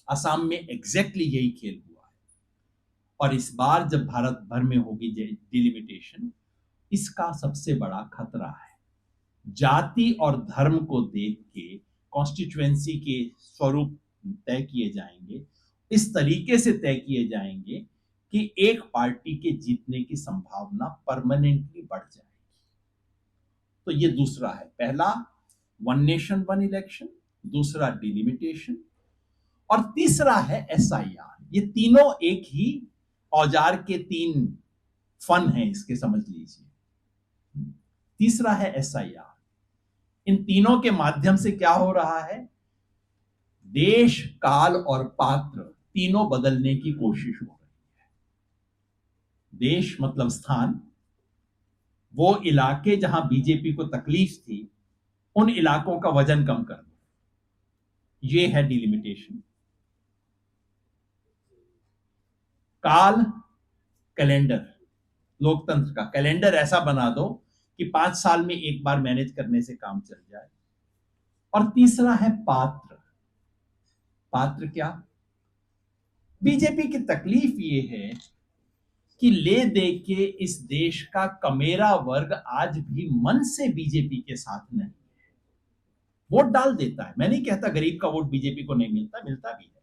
असम में एग्जैक्टली यही खेल हुआ है। और इस बार जब भारत भर में होगी डिलिमिटेशन, इसका सबसे बड़ा खतरा है। जाति और धर्म को देख के कॉन्स्टिट्यूएंसी के स्वरूप तय किए जाएंगे, इस तरीके से तय किए जाएंगे कि एक पार्टी के जीतने की संभावना परमानेंटली बढ़ जाएगी। तो ये दूसरा है, पहला वन नेशन वन इलेक्शन, दूसरा डिलिमिटेशन, और तीसरा है एसआईआर। ये तीनों एक ही औजार के 3 फन हैं, इसके समझ लीजिए। तीसरा है एसआईआर। इन तीनों के माध्यम से क्या हो रहा है, देश, काल और पात्र तीनों बदलने की कोशिश हो रही है। देश मतलब स्थान, वो इलाके जहां बीजेपी को तकलीफ थी उन इलाकों का वजन कम कर दो, ये है डिलिमिटेशन। काल कैलेंडर, लोकतंत्र का कैलेंडर ऐसा बना दो कि 5 साल में एक बार मैनेज करने से काम चल जाए। और तीसरा है पात्र। पात्र क्या? बीजेपी की तकलीफ ये है कि ले दे के इस देश का कमेरा वर्ग आज भी मन से बीजेपी के साथ नहीं है। वोट डाल देता है, मैं नहीं कहता गरीब का वोट बीजेपी को नहीं मिलता, मिलता भी है।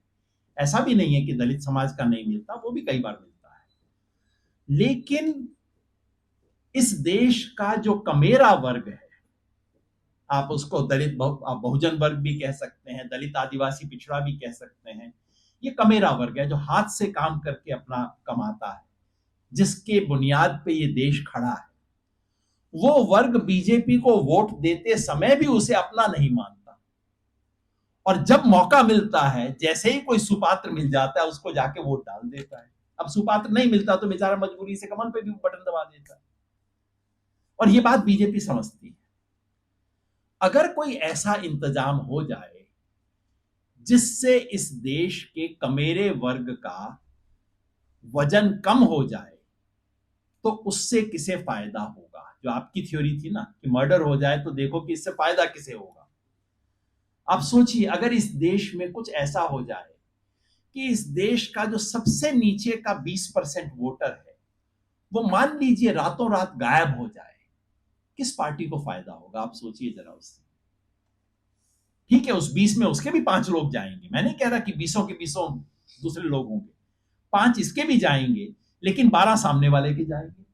ऐसा भी नहीं है कि दलित समाज का नहीं मिलता, वो भी कई बार मिलता है। लेकिन इस देश का जो कमेरा वर्ग है, आप उसको दलित आप बहुजन वर्ग भी कह सकते हैं, दलित आदिवासी पिछड़ा भी कह सकते हैं, ये कमेरा वर्ग है जो हाथ से काम करके अपना कमाता है, जिसके बुनियाद पे ये देश खड़ा है। वो वर्ग बीजेपी को वोट देते समय भी उसे अपना नहीं मानता, और जब मौका मिलता है, जैसे ही कोई सुपात्र मिल जाता है, उसको जाके वोट डाल देता है। अब सुपात्र नहीं मिलता तो बेचारा मजबूरी से कमल पे भी बटन दबा देता है। और ये बात बीजेपी समझती है। अगर कोई ऐसा इंतजाम हो जाए जिससे इस देश के कमेरे वर्ग का वजन कम हो जाए, तो उससे किसे फायदा होगा? जो आपकी थ्योरी थी ना कि मर्डर हो जाए तो देखो कि इससे फायदा किसे होगा। आप सोचिए, अगर इस देश में कुछ ऐसा हो जाए कि इस देश का जो सबसे नीचे का 20% वोटर है, वो मान लीजिए रातों रात गायब हो जाए, किस पार्टी को फायदा होगा? आप सोचिए जरा उससे। ठीक है, उस 20 में उसके भी 5 लोग जाएंगे, मैं नहीं कह रहा कि 20 के 20 दूसरे लोग होंगे, 5 इसके भी जाएंगे, लेकिन 12 सामने वाले के जाएंगे।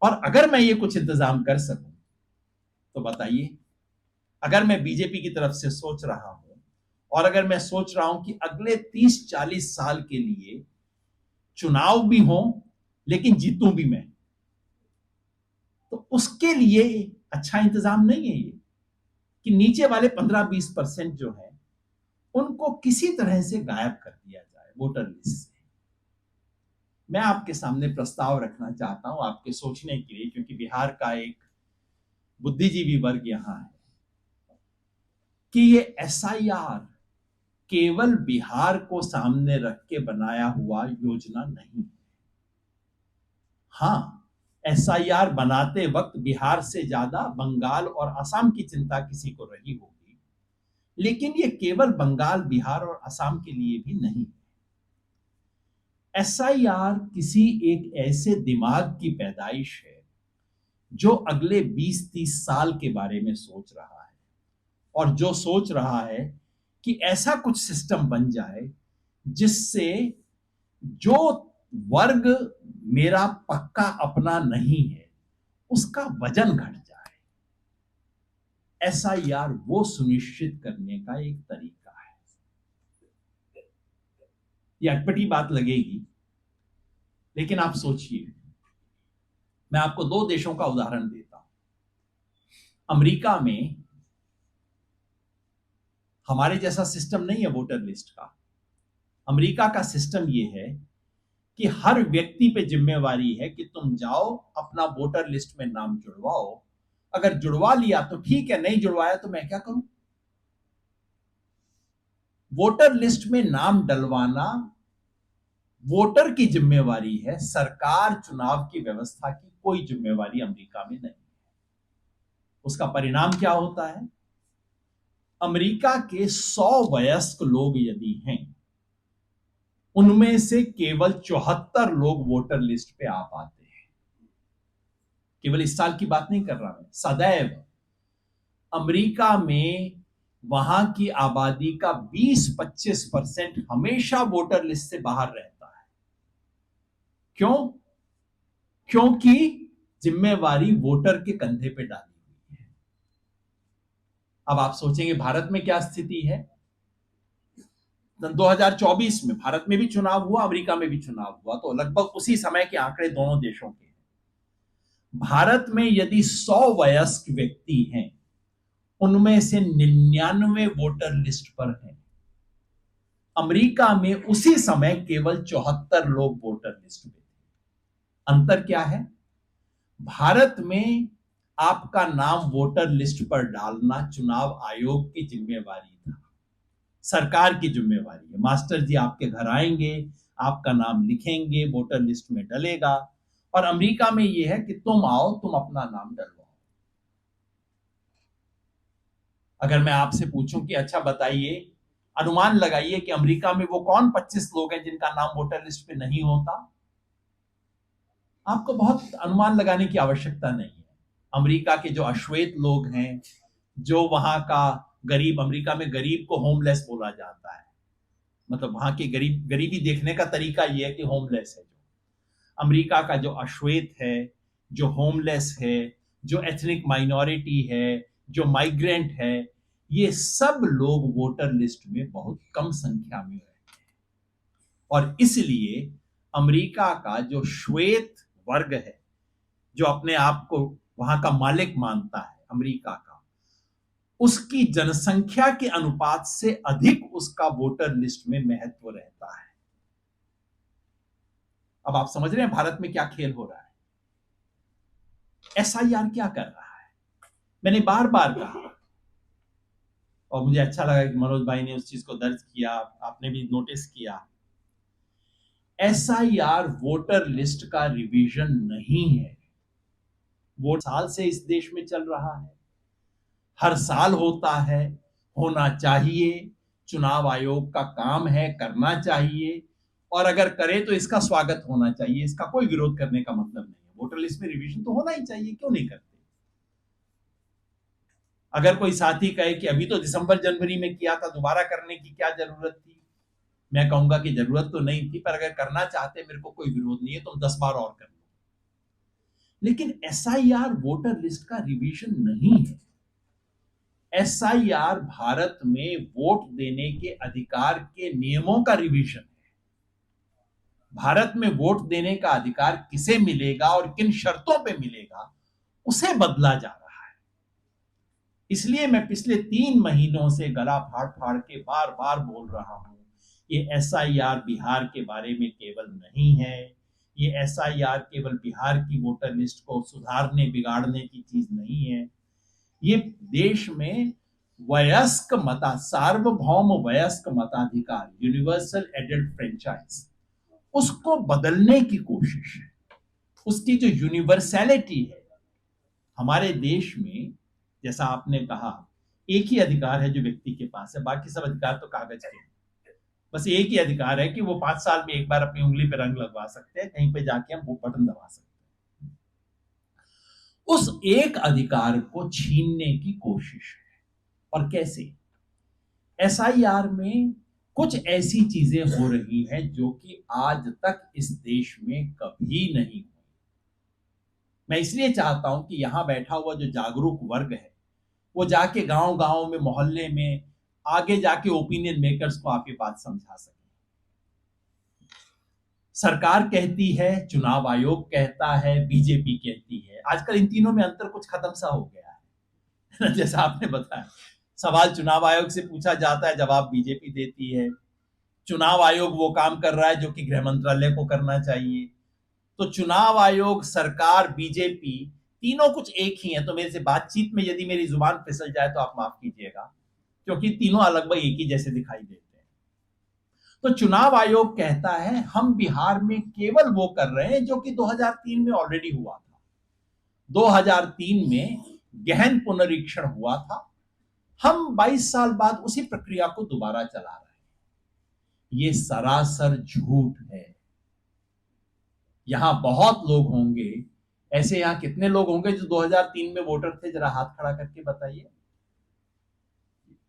और अगर मैं ये कुछ इंतजाम कर सकूं तो बताइए, अगर मैं बीजेपी की तरफ से सोच रहा हूं, और अगर मैं सोच रहा हूं कि अगले 30-40 साल के लिए चुनाव भी हो लेकिन जीतूं भी मैं, तो उसके लिए अच्छा इंतजाम नहीं है ये कि नीचे वाले 15-20% जो है उनको किसी तरह से गायब कर दिया जाए वोटर लिस्ट से। मैं आपके सामने प्रस्ताव रखना चाहता हूं आपके सोचने के लिए, क्योंकि बिहार का एक बुद्धिजीवी वर्ग यहां है, कि ये एसआईआर केवल बिहार को सामने रख के बनाया हुआ योजना नहीं है। हां, एसआईआर बनाते वक्त बिहार से ज्यादा बंगाल और असम की चिंता किसी को रही होगी, लेकिन ये केवल बंगाल, बिहार और असम के लिए भी नहीं। एसआईआर किसी एक ऐसे दिमाग की पैदाइश है जो अगले 20-30 साल के बारे में सोच रहा है, और जो सोच रहा है कि ऐसा कुछ सिस्टम बन जाए जिससे जो वर्ग मेरा पक्का अपना नहीं है उसका वजन घट जाए। एसआईआर वो सुनिश्चित करने का एक तरीका है। ये अटपटी बात लगेगी, लेकिन आप सोचिए, मैं आपको 2 देशों का उदाहरण देता हूं। अमेरिका में हमारे जैसा सिस्टम नहीं है वोटर लिस्ट का। अमेरिका का सिस्टम यह है कि हर व्यक्ति पे जिम्मेवारी है कि तुम जाओ अपना वोटर लिस्ट में नाम जुड़वाओ। अगर जुड़वा लिया तो ठीक है, नहीं जुड़वाया तो मैं क्या करूं? वोटर लिस्ट में नाम डलवाना वोटर की जिम्मेवारी है, सरकार चुनाव की व्यवस्था की कोई जिम्मेवारी अमेरिका में नहीं है। उसका परिणाम क्या होता है? अमेरिका के 100 वयस्क लोग यदि हैं, उनमें से केवल 74 लोग वोटर लिस्ट पे आ पाते हैं। केवल इस साल की बात नहीं कर रहा मैं, सदैव अमेरिका में वहां की आबादी का 20-25% हमेशा वोटर लिस्ट से बाहर रहता है। क्यों? क्योंकि जिम्मेवारी वोटर के कंधे पे डाली हुई है। अब आप सोचेंगे भारत में क्या स्थिति है? 2024 में भारत में भी चुनाव हुआ, अमेरिका में भी चुनाव हुआ, तो लगभग उसी समय के आंकड़े दोनों देशों के हैं। भारत में यदि 100 वयस्क व्यक्ति हैं, उनमें से 99 वोटर लिस्ट पर हैं। अमेरिका में उसी समय केवल 74 लोग वोटर लिस्ट पे थे। अंतर क्या है? भारत में आपका नाम वोटर लिस्ट पर डालना चुनाव आयोग की जिम्मेवारी था, सरकार की जिम्मेवारी है। मास्टर जी आपके घर आएंगे, आपका नाम लिखेंगे, वोटर लिस्ट में डलेगा। और अमेरिका में यह है कि तुम आओ, तुम अपना नाम डलवाओ। अगर मैं आपसे पूछूं कि अच्छा बताइए, अनुमान लगाइए कि अमेरिका में वो कौन 25 लोग हैं जिनका नाम वोटर लिस्ट पे नहीं होता। आपको बहुत अनुमान लगाने की आवश्यकता नहीं है। अमेरिका के जो अश्वेत लोग हैं, जो वहां का गरीब, अमेरिका में गरीब को होमलेस बोला जाता है, मतलब वहां की गरीबी देखने का तरीका यह है कि होमलेस है। जो अमेरिका का जो अश्वेत है, जो होमलेस है, जो एथनिक माइनॉरिटी है, जो माइग्रेंट है, ये सब लोग वोटर लिस्ट में बहुत कम संख्या में रहते हैं। और इसलिए अमेरिका का जो श्वेत वर्ग है, जो अपने आप को वहां का मालिक मानता है अमेरिका का, उसकी जनसंख्या के अनुपात से अधिक उसका वोटर लिस्ट में महत्व रहता है। अब आप समझ रहे हैं भारत में क्या खेल हो रहा है। एसआईआर क्या कर रहा है? मैंने बार बार कहा, और मुझे अच्छा लगा कि मनोज भाई ने उस चीज को दर्ज किया, आपने भी नोटिस किया। एसआईआर वोटर लिस्ट का रिवीजन नहीं है। वो साल से इस देश में चल रहा है, हर साल होता है, होना चाहिए, चुनाव आयोग का काम है, करना चाहिए, और अगर करे तो इसका स्वागत होना चाहिए। इसका कोई विरोध करने का मतलब नहीं है। वोटर लिस्ट में रिवीजन तो होना ही चाहिए, क्यों नहीं करते? अगर कोई साथी कहे कि अभी तो दिसंबर जनवरी में किया था, दोबारा करने की क्या जरूरत थी, मैं कहूंगा कि जरूरत तो नहीं थी, पर अगर करना चाहते मेरे को कोई विरोध नहीं है, तुम 10 बार और कर लो। लेकिन एसआईआर वोटर लिस्ट का रिवीजन नहीं है। एसआईआर भारत में वोट देने के अधिकार के नियमों का रिवीजन है। भारत में वोट देने का अधिकार किसे मिलेगा और किन शर्तों पे मिलेगा, उसे बदला जा रहा है। इसलिए मैं पिछले 3 महीनों से गला फाड़ फाड़ के बार बार बोल रहा हूं, ये एसआईआर बिहार के बारे में केवल नहीं है। ये एसआईआर केवल बिहार की वोटर लिस्ट को सुधारने बिगाड़ने की चीज नहीं है। ये देश में वयस्क मता सार्वभौम वयस्क मताधिकार, यूनिवर्सल एडल्ट फ्रेंचाइज, उसको बदलने की कोशिश है। उसकी जो यूनिवर्सैलिटी है हमारे देश में, जैसा आपने कहा, एक ही अधिकार है जो व्यक्ति के पास है, बाकी सब अधिकार तो कागज के हैं। बस एक ही अधिकार है कि वो 5 साल में एक बार अपनी उंगली पे रंग लगवा सकते हैं, कहीं पे जाके हम वो बटन दबा सकते हैं। उस एक अधिकार को छीनने की कोशिश है। और कैसे? एसआईआर में कुछ ऐसी चीजें हो रही हैं जो कि आज तक इस देश में कभी नहीं हुई। मैं इसलिए चाहता हूं कि यहां बैठा हुआ जो जागरूक वर्ग है, वो जाके गांव गांव में, मोहल्ले में, आगे जाके ओपिनियन मेकर्स को आप ये बात समझा सके। सरकार कहती है, चुनाव आयोग कहता है, बीजेपी कहती है। आजकल इन तीनों में अंतर कुछ खत्म सा हो गया है। जैसा आपने बताया, सवाल चुनाव आयोग से पूछा जाता है, जवाब बीजेपी देती है। चुनाव आयोग वो काम कर रहा है जो कि गृह मंत्रालय को करना चाहिए। तो चुनाव आयोग, सरकार, बीजेपी, तीनों कुछ एक ही है। तो मेरे से बातचीत में यदि मेरी जुबान फिसल जाए तो आप माफ कीजिएगा, क्योंकि तीनों लगभग एक ही जैसे दिखाई देते हैं। तो चुनाव आयोग कहता है हम बिहार में केवल वो कर रहे हैं जो कि 2003 में ऑलरेडी हुआ था। 2003 में गहन पुनरीक्षण हुआ था, हम 22 साल बाद उसी प्रक्रिया को दोबारा चला रहे हैं। ये सरासर झूठ है। यहां बहुत लोग होंगे ऐसे, यहां कितने लोग होंगे जो 2003 में वोटर थे? जरा हाथ खड़ा करके बताइए।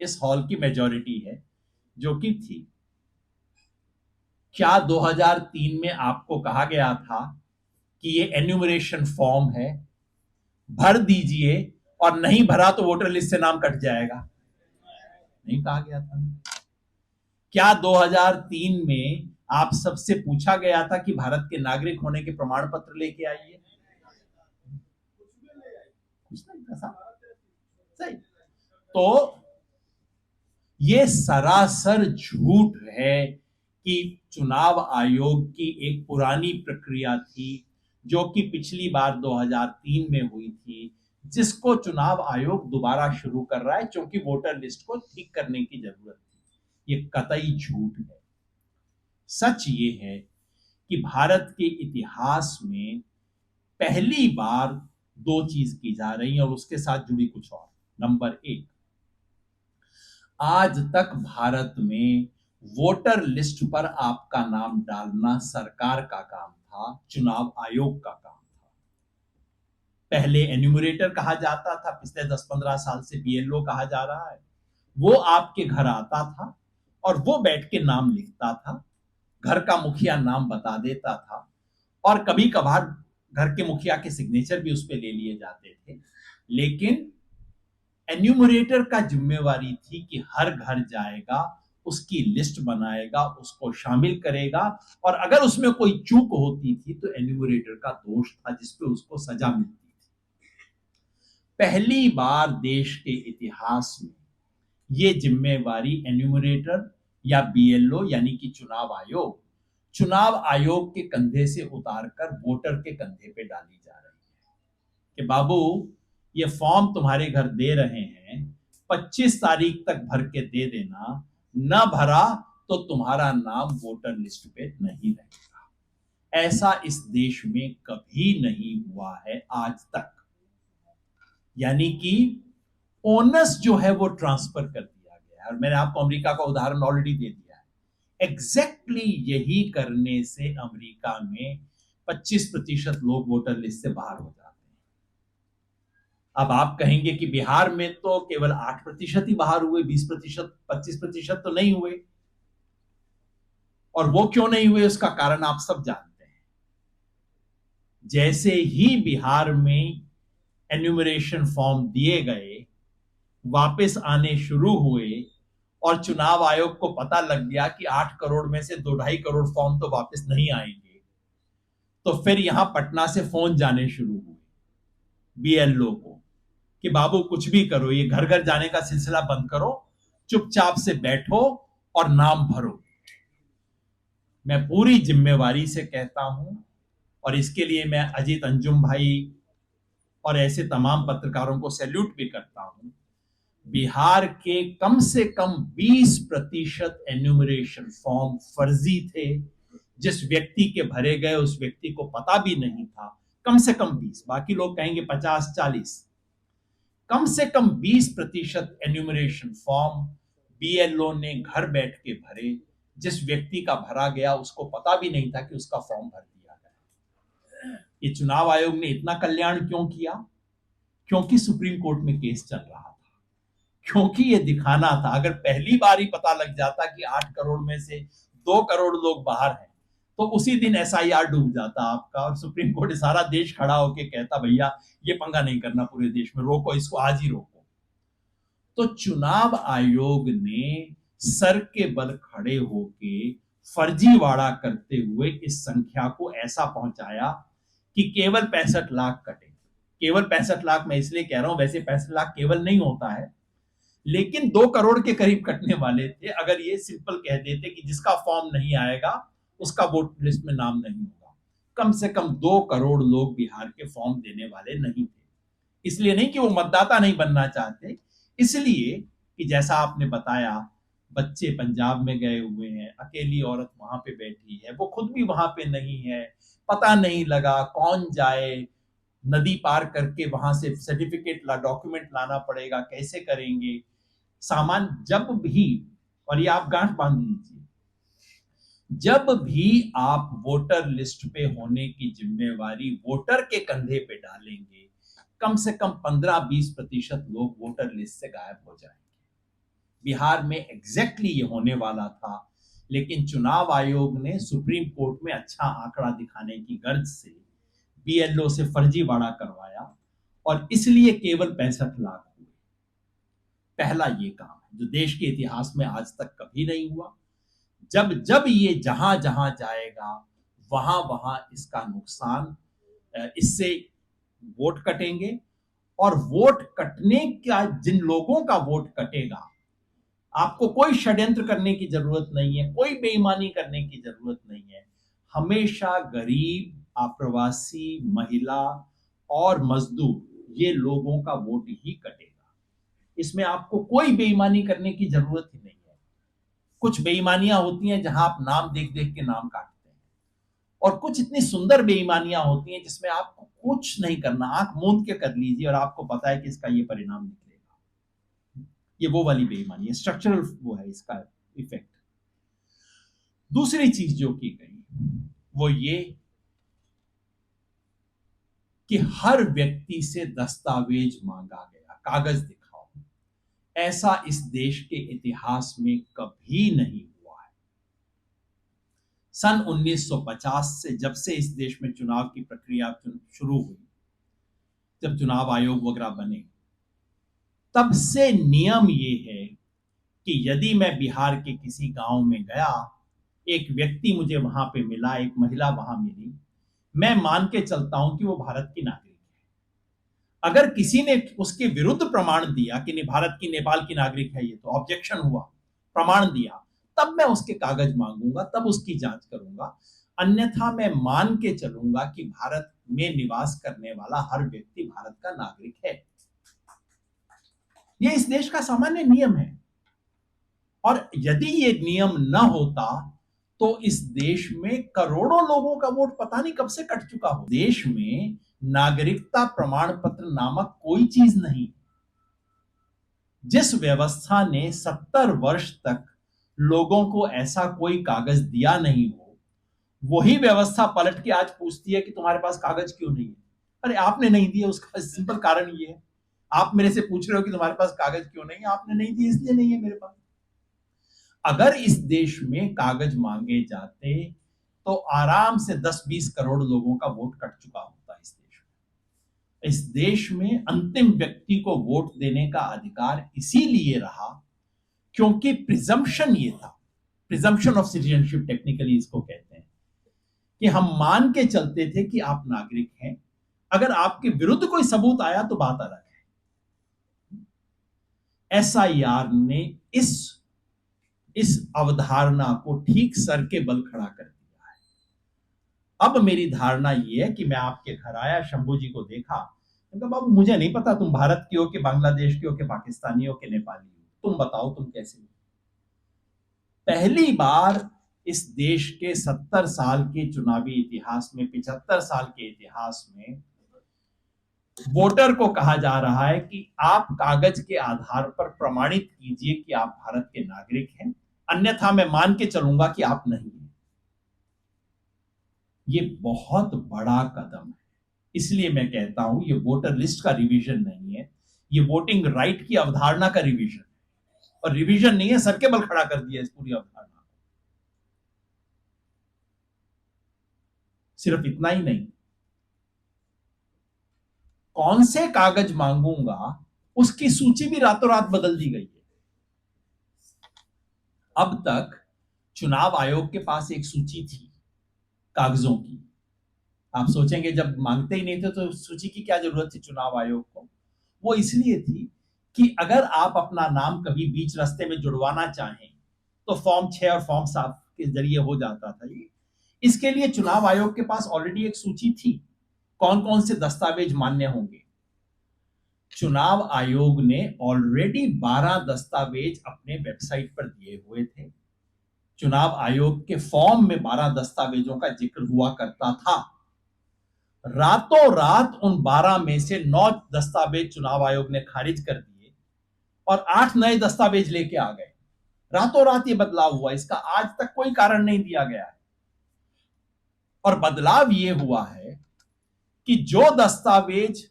इस हॉल की मेजॉरिटी है जो कि थी। क्या 2003 में आपको कहा गया था कि ये एन्यूमरेशन फॉर्म है, भर दीजिए, और नहीं भरा तो वोटर लिस्ट से नाम कट जाएगा? नहीं कहा गया था। क्या 2003 में आप सबसे पूछा गया था कि भारत के नागरिक होने के प्रमाण पत्र लेके आइए? कुछ नहीं था। सही। तो ये सरासर झूठ है कि चुनाव आयोग की एक पुरानी प्रक्रिया थी जो कि पिछली बार 2003 में हुई थी, जिसको चुनाव आयोग दोबारा शुरू कर रहा है, क्योंकि वोटर लिस्ट को ठीक करने की जरूरत थी। ये कतई झूठ है। सच ये है कि भारत के इतिहास में पहली बार दो चीज की जा रही है और उसके साथ जुड़ी कुछ और। नंबर एक, आज तक भारत में वोटर लिस्ट पर आपका नाम डालना सरकार का काम था, चुनाव आयोग का काम था। पहले एन्यूमरेटर कहा जाता था, पिछले 10-15 साल से बीएलओ कहा जा रहा है। वो आपके घर आता था और वो बैठ के नाम लिखता था, घर का मुखिया नाम बता देता था, और कभी कभार घर के मुखिया के सिग्नेचर भी उस पर ले लिए जाते थे। लेकिन एन्यूमरेटर का जिम्मेवारी थी कि हर घर जाएगा, उसकी लिस्ट बनाएगा, उसको शामिल करेगा, और अगर उसमें कोई चूक होती थी तो एन्यूमरेटर का दोष था, जिसपे उसको सजा मिलती थी। पहली बार देश के इतिहास में ये जिम्मेवारी एन्यूमरेटर या बीएलओ यानी कि चुनाव आयोग के कंधे से उतारकर वोटर के कंधे पे डाली जा रही है कि बाबू, ये फॉर्म तुम्हारे घर दे रहे हैं, 25 तारीख तक भर के दे देना, न भरा तो तुम्हारा नाम वोटर लिस्ट पे नहीं रहेगा। ऐसा इस देश में कभी नहीं हुआ है आज तक। यानी कि ओनस जो है वो ट्रांसफर कर दिया गया है। और मैंने आपको अमेरिका का उदाहरण ऑलरेडी दे दिया है। एग्जैक्टली यही करने से अमेरिका में 25% लोग वोटर लिस्ट से बाहर हो जाते हैं। अब आप कहेंगे कि बिहार में तो केवल 8% ही बाहर हुए, 20%, 25% तो नहीं हुए। और वो क्यों नहीं हुए, उसका कारण आप सब जानते हैं। जैसे ही बिहार में एन्यूमरेशन फॉर्म दिए गए, वापस आने शुरू हुए, और चुनाव आयोग को पता लग गया कि 8 करोड़ में से 2-2.5 करोड़ फॉर्म तो वापस नहीं आएंगे, तो फिर यहां पटना से फोन जाने शुरू हुए बीएलओ को कि बाबू कुछ भी करो, ये घर घर जाने का सिलसिला बंद करो, चुपचाप से बैठो और नाम भरो। मैं पूरी जिम्मेवारी से कहता हूं, और इसके लिए मैं अजीत अंजुम भाई और ऐसे तमाम पत्रकारों को सैल्यूट भी करता हूं। बिहार के कम से कम 20% एन्यूमरेशन फॉर्म फर्जी थे। जिस व्यक्ति के भरे गए उस व्यक्ति को पता भी नहीं था। कम से कम 20, बाकी लोग कहेंगे 50-40, कम से कम 20% एन्यूमरेशन फॉर्म बीएलओ ने घर बैठ के भरे। जिस व्यक्ति का भरा गया उसको पता भी नहीं था कि उसका फॉर्म भर दिया गया। ये चुनाव आयोग ने इतना कल्याण क्यों किया? क्योंकि सुप्रीम कोर्ट में केस चल रहा था, क्योंकि ये दिखाना था। अगर पहली बार ही पता लग जाता कि 8 करोड़ में से 2 करोड़ लोग बाहर हैं, तो उसी दिन एसआईआर डूब जाता आपका, और सुप्रीम कोर्ट सारा देश खड़ा होके कहता भैया ये पंगा नहीं करना, पूरे देश में रोको इसको, आज ही रोको। तो चुनाव आयोग ने सर के बल खड़े होके फर्जीवाड़ा करते हुए इस संख्या को ऐसा पहुंचाया कि केवल 65 लाख कटे। केवल 65 लाख मैं इसलिए कह रहा हूं, वैसे 65 लाख केवल नहीं होता है, लेकिन 2 करोड़ के करीब कटने वाले थे अगर ये सिंपल कह देते कि जिसका फॉर्म नहीं आएगा उसका वोटर लिस्ट में नाम नहीं होगा। कम से कम 2 करोड़ लोग बिहार के फॉर्म देने वाले नहीं थे। इसलिए नहीं कि वो मतदाता नहीं बनना चाहते, इसलिए कि जैसा आपने बताया, बच्चे पंजाब में गए हुए हैं, अकेली औरत वहां पे बैठी है, वो खुद भी वहां पे नहीं है, पता नहीं लगा कौन जाए, नदी पार करके वहां से सर्टिफिकेट डॉक्यूमेंट लाना पड़ेगा, कैसे करेंगे सामान। जब भी, और ये आप गांठ बांध लीजिए, जब भी आप वोटर लिस्ट पे होने की जिम्मेवारी वोटर के कंधे पे डालेंगे, कम से कम 15-20% लोग वोटर लिस्ट से गायब हो जाएंगे। बिहार में एग्जैक्टली ये होने वाला था, लेकिन चुनाव आयोग ने सुप्रीम कोर्ट में अच्छा आंकड़ा दिखाने की गर्ज से बीएलओ से फर्जीवाड़ा करवाया, और इसलिए केवल 65 लाख हुए। पहला ये काम है जो देश के इतिहास में आज तक कभी नहीं हुआ। जब जब ये जहां जहां जाएगा वहां वहां इसका नुकसान, इससे वोट कटेंगे, और वोट कटने का, जिन लोगों का वोट कटेगा, आपको कोई षड्यंत्र करने की जरूरत नहीं है, कोई बेईमानी करने की जरूरत नहीं है। हमेशा गरीब, अप्रवासी, महिला और मजदूर, ये लोगों का वोट ही कटेगा। इसमें आपको कोई बेईमानी करने की जरूरत ही नहीं है। कुछ बेईमानियां होती हैं जहां आप नाम देख देख के नाम काटते हैं, और कुछ इतनी सुंदर बेईमानियां होती हैं जिसमें आपको कुछ नहीं करना, आंख मूंद के कर लीजिए और आपको पता है कि इसका ये परिणाम निकलेगा। ये वो वाली बेईमानी है, स्ट्रक्चरल वो है इसका इफेक्ट। दूसरी चीज जो की गई वो ये कि हर व्यक्ति से दस्तावेज मांगा गया, कागज दिखाओ। ऐसा इस देश के इतिहास में कभी नहीं हुआ है। सन 1950 से जब से इस देश में चुनाव की प्रक्रिया शुरू हुई, जब चुनाव आयोग वगैरह बने, तब से नियम ये है कि यदि मैं बिहार के किसी गांव में गया, एक व्यक्ति मुझे वहां पे मिला, एक महिला वहां मिली, मैं मान के चलता हूं कि वो भारत की नागरिक है। अगर किसी ने उसके विरुद्ध प्रमाण दिया कि भारत की, नेपाल की नागरिक है, ये तो ऑब्जेक्शन हुआ, प्रमाण दिया, तब मैं उसके कागज मांगूंगा, तब उसकी जांच करूंगा। अन्यथा मैं मान के चलूंगा कि भारत में निवास करने वाला हर व्यक्ति भारत का नागरिक है। ये इस देश का सामान्य नियम है। और यदि ये नियम न होता तो इस देश में करोड़ों लोगों का वोट पता नहीं कब से कट चुका हो। देश में नागरिकता प्रमाण पत्र नामक कोई चीज नहीं। जिस व्यवस्था ने 70 वर्ष तक लोगों को ऐसा कोई कागज दिया नहीं हो, वही व्यवस्था पलट के आज पूछती है कि तुम्हारे पास कागज क्यों नहीं है। अरे आपने नहीं दिया, उसका सिंपल कारण ये है। आप मेरे से पूछ रहे हो कि तुम्हारे पास कागज क्यों नहीं है, आपने नहीं दिए इसलिए नहीं है मेरे पास। अगर इस देश में कागज मांगे जाते तो आराम से 10-20 करोड़ लोगों का वोट कट चुका होता। इस देश में अंतिम व्यक्ति को वोट देने का अधिकार इसीलिए रहा क्योंकि प्रिजम्पशन ये था, प्रिजम्पशन ऑफ सिटीजनशिप टेक्निकली इसको कहते हैं, कि हम मान के चलते थे कि आप नागरिक हैं। अगर आपके विरुद्ध कोई सबूत आया तो बात अलग है। एसआईआर ने इस अवधारणा को ठीक सर के बल खड़ा कर दिया है। अब मेरी धारणा यह है कि मैं आपके घर आया, शंभू जी को देखा, तो बाबू मुझे नहीं पता तुम भारत के हो कि बांग्लादेश के हो कि पाकिस्तानी हो कि नेपाली हो, तुम बताओ तुम कैसे हो। पहली बार इस देश के 70 साल के चुनावी इतिहास में, 75 साल के इतिहास में वोटर को कहा जा रहा है कि आप कागज के आधार पर प्रमाणित कीजिए कि आप भारत के नागरिक हैं, अन्यथा मैं मान के चलूंगा कि आप नहीं हैं। ये बहुत बड़ा कदम है। इसलिए मैं कहता हूं ये वोटर लिस्ट का रिवीजन नहीं है, ये वोटिंग राइट की अवधारणा का रिवीजन है। और रिवीजन नहीं है, सर के बल खड़ा कर दिया इस पूरी अवधारणा को। सिर्फ इतना ही नहीं, कौन से कागज मांगूंगा उसकी सूची भी रातों रात बदल दी गई है। अब तक चुनाव आयोग के पास एक सूची थी कागजों की। आप सोचेंगे जब मांगते ही नहीं थे तो सूची की क्या जरूरत थी चुनाव आयोग को। वो इसलिए थी कि अगर आप अपना नाम कभी बीच रास्ते में जुड़वाना चाहें तो फॉर्म 6 और फॉर्म 7 के जरिए हो जाता था। ये इसके लिए चुनाव आयोग के पास ऑलरेडी एक सूची थी कौन कौन से दस्तावेज मान्य होंगे। चुनाव आयोग ने ऑलरेडी 12 दस्तावेज अपने वेबसाइट पर दिए हुए थे। चुनाव आयोग के फॉर्म में 12 दस्तावेजों का जिक्र हुआ करता था। रातों रात उन 12 में से 9 दस्तावेज चुनाव आयोग ने खारिज कर दिए और 8 नए दस्तावेज लेके आ गए। रातों रात ये बदलाव हुआ, इसका आज तक कोई कारण नहीं दिया गया है। और बदलाव ये हुआ है कि जो दस्तावेज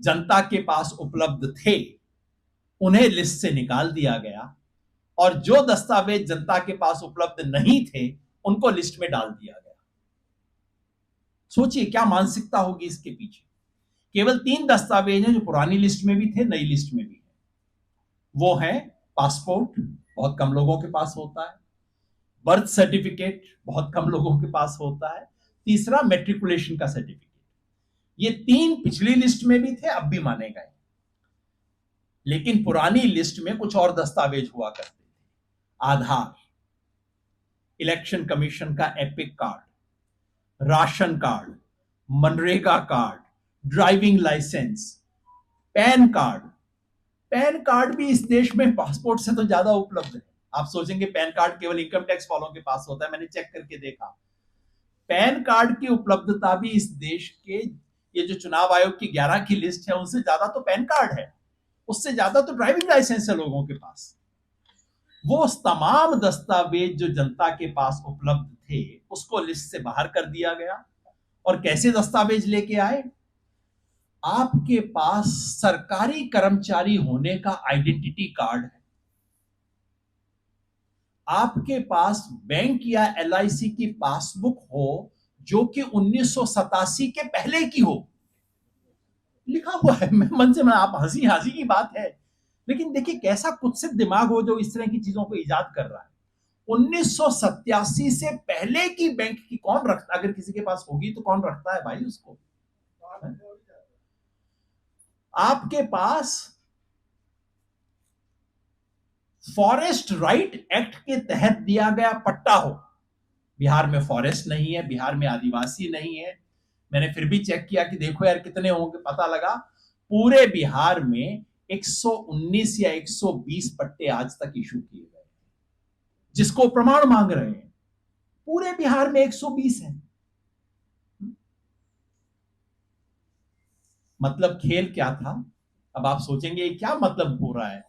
जनता के पास उपलब्ध थे उन्हें लिस्ट से निकाल दिया गया और जो दस्तावेज जनता के पास उपलब्ध नहीं थे उनको लिस्ट में डाल दिया गया। सोचिए क्या मानसिकता होगी इसके पीछे। केवल 3 दस्तावेज हैं जो पुरानी लिस्ट में भी थे, नई लिस्ट में भी है। वो है पासपोर्ट, बहुत कम लोगों के पास होता है। बर्थ सर्टिफिकेट, बहुत कम लोगों के पास होता है। तीसरा मैट्रिकुलेशन का सर्टिफिकेट। ये 3 पिछली लिस्ट में भी थे, अब भी माने गए। लेकिन पुरानी लिस्ट में कुछ और दस्तावेज हुआ करते थे। आधार, इलेक्शन कमीशन का एपिक कार्ड, राशन कार्ड, मनरेगा card, driving licence, PAN card, PAN card भी इस देश में पासपोर्ट से तो ज्यादा उपलब्ध है। आप सोचेंगे पैन कार्ड केवल इनकम टैक्स वालों के पास होता है, मैंने चेक करके देखा, पैन कार्ड की उपलब्धता भी इस देश के, ये जो चुनाव आयोग की 11 की लिस्ट है उनसे ज्यादा तो पैन कार्ड है, उससे ज्यादा तो ड्राइविंग लाइसेंस है लोगों के पास। वो तमाम दस्तावेज जो जनता के पास उपलब्ध थे उसको लिस्ट से बाहर कर दिया गया। और कैसे दस्तावेज लेके आए? आपके पास सरकारी कर्मचारी होने का आइडेंटिटी कार्ड है, आपके पास बैंक या एलआईसी की पासबुक हो जो कि 1987 के पहले की हो, लिखा हुआ है, मैं मन से, मैं, आप हंसी हंसी की बात है, लेकिन देखिए कैसा कुत्सित दिमाग हो जो इस तरह की चीजों को इजाद कर रहा है। 1987 से पहले की बैंक की कौन रखता, अगर किसी के पास होगी तो कौन रखता है भाई उसको? आपके पास फॉरेस्ट राइट एक्ट के तहत दिया गया पट्टा हो, बिहार में फॉरेस्ट नहीं है, बिहार में आदिवासी नहीं है, मैंने फिर भी चेक किया कि देखो यार कितने होंगे, पता लगा पूरे बिहार में 119 या 120 पट्टे आज तक इशू किए गए, जिसको प्रमाण मांग रहे हैं, पूरे बिहार में 120 है। मतलब खेल क्या था? अब आप सोचेंगे क्या मतलब हो रहा है,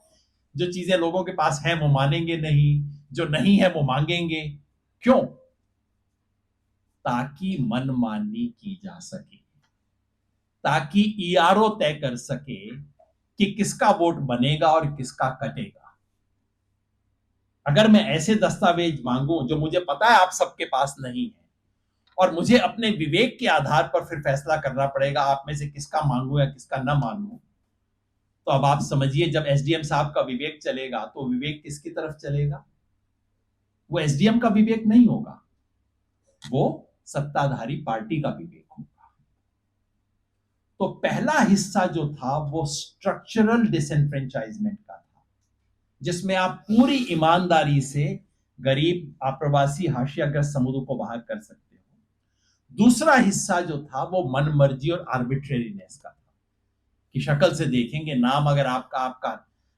जो चीजें लोगों के पास है वो मानेंगे नहीं, जो नहीं है वो मांगेंगे, क्यों? ताकि मनमानी की जा सके, ताकि ईआरओ तय कर सके कि किसका वोट बनेगा और किसका कटेगा। अगर मैं ऐसे दस्तावेज मांगू जो मुझे पता है आप सबके पास नहीं है, और मुझे अपने विवेक के आधार पर फिर फैसला करना पड़ेगा आप में से किसका मांगू या किसका न मांगू, तो अब आप समझिए जब एसडीएम साहब का विवेक चलेगा तो विवेक किसकी तरफ चलेगा? वो एसडीएम का विवेक नहीं होगा, वो सत्ताधारी पार्टी का विवेक होगा। तो पहला हिस्सा जो था वो स्ट्रक्चरल डिसएनफ्रेंचाइजमेंट का था, जिसमें आप पूरी ईमानदारी से गरीब, आप्रवासी, हाशियाग्रस्त समूहों को बाहर कर सकते हो। दूसरा हिस्सा जो था वो मनमर्जी और आर्बिट्रेरीनेस का था, कि शक्ल से देखेंगे, नाम अगर आपका आपका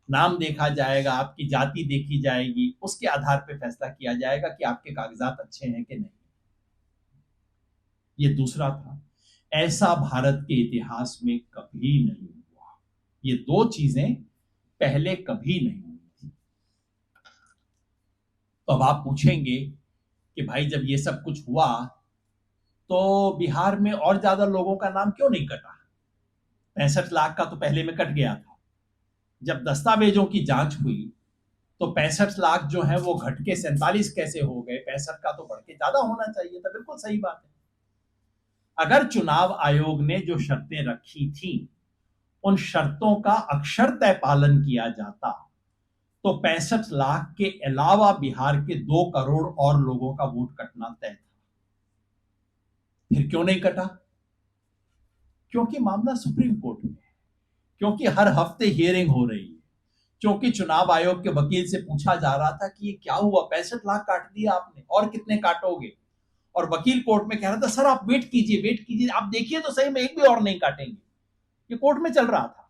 नाम देखा जाएगा, आपकी जाति देखी जाएगी, उसके आधार पर फैसला किया जाएगा कि आपके कागजात अच्छे हैं कि नहीं। ये दूसरा था। ऐसा भारत के इतिहास में कभी नहीं हुआ, ये दो चीजें पहले कभी नहीं हुई थी। तो अब आप पूछेंगे कि भाई जब ये सब कुछ हुआ तो बिहार में और ज्यादा लोगों का नाम क्यों नहीं कटा? 65 लाख का तो पहले में कट गया था। जब दस्तावेजों की जांच हुई तो 65 लाख जो है वो घट के 47 कैसे हो गए? 65 का तो बढ़ के ज्यादा होना चाहिए था। बिल्कुल सही बात है। अगर चुनाव आयोग ने जो शर्तें रखी थी उन शर्तों का अक्षरतः पालन किया जाता तो 65 लाख के अलावा बिहार के 2 करोड़ और लोगों का वोट कटना तय था। फिर क्यों नहीं कटा? क्योंकि मामला सुप्रीम कोर्ट में है, क्योंकि हर हफ्ते हियरिंग हो रही है, क्योंकि चुनाव आयोग के वकील से पूछा जा रहा था कि ये क्या हुआ, 65 लाख काट दिया आपने, और कितने काटोगे? और वकील कोर्ट में कह रहा था सर आप वेट कीजिए, आप देखिए तो सही में एक भी और नहीं काटेंगे। ये कोर्ट में चल रहा था,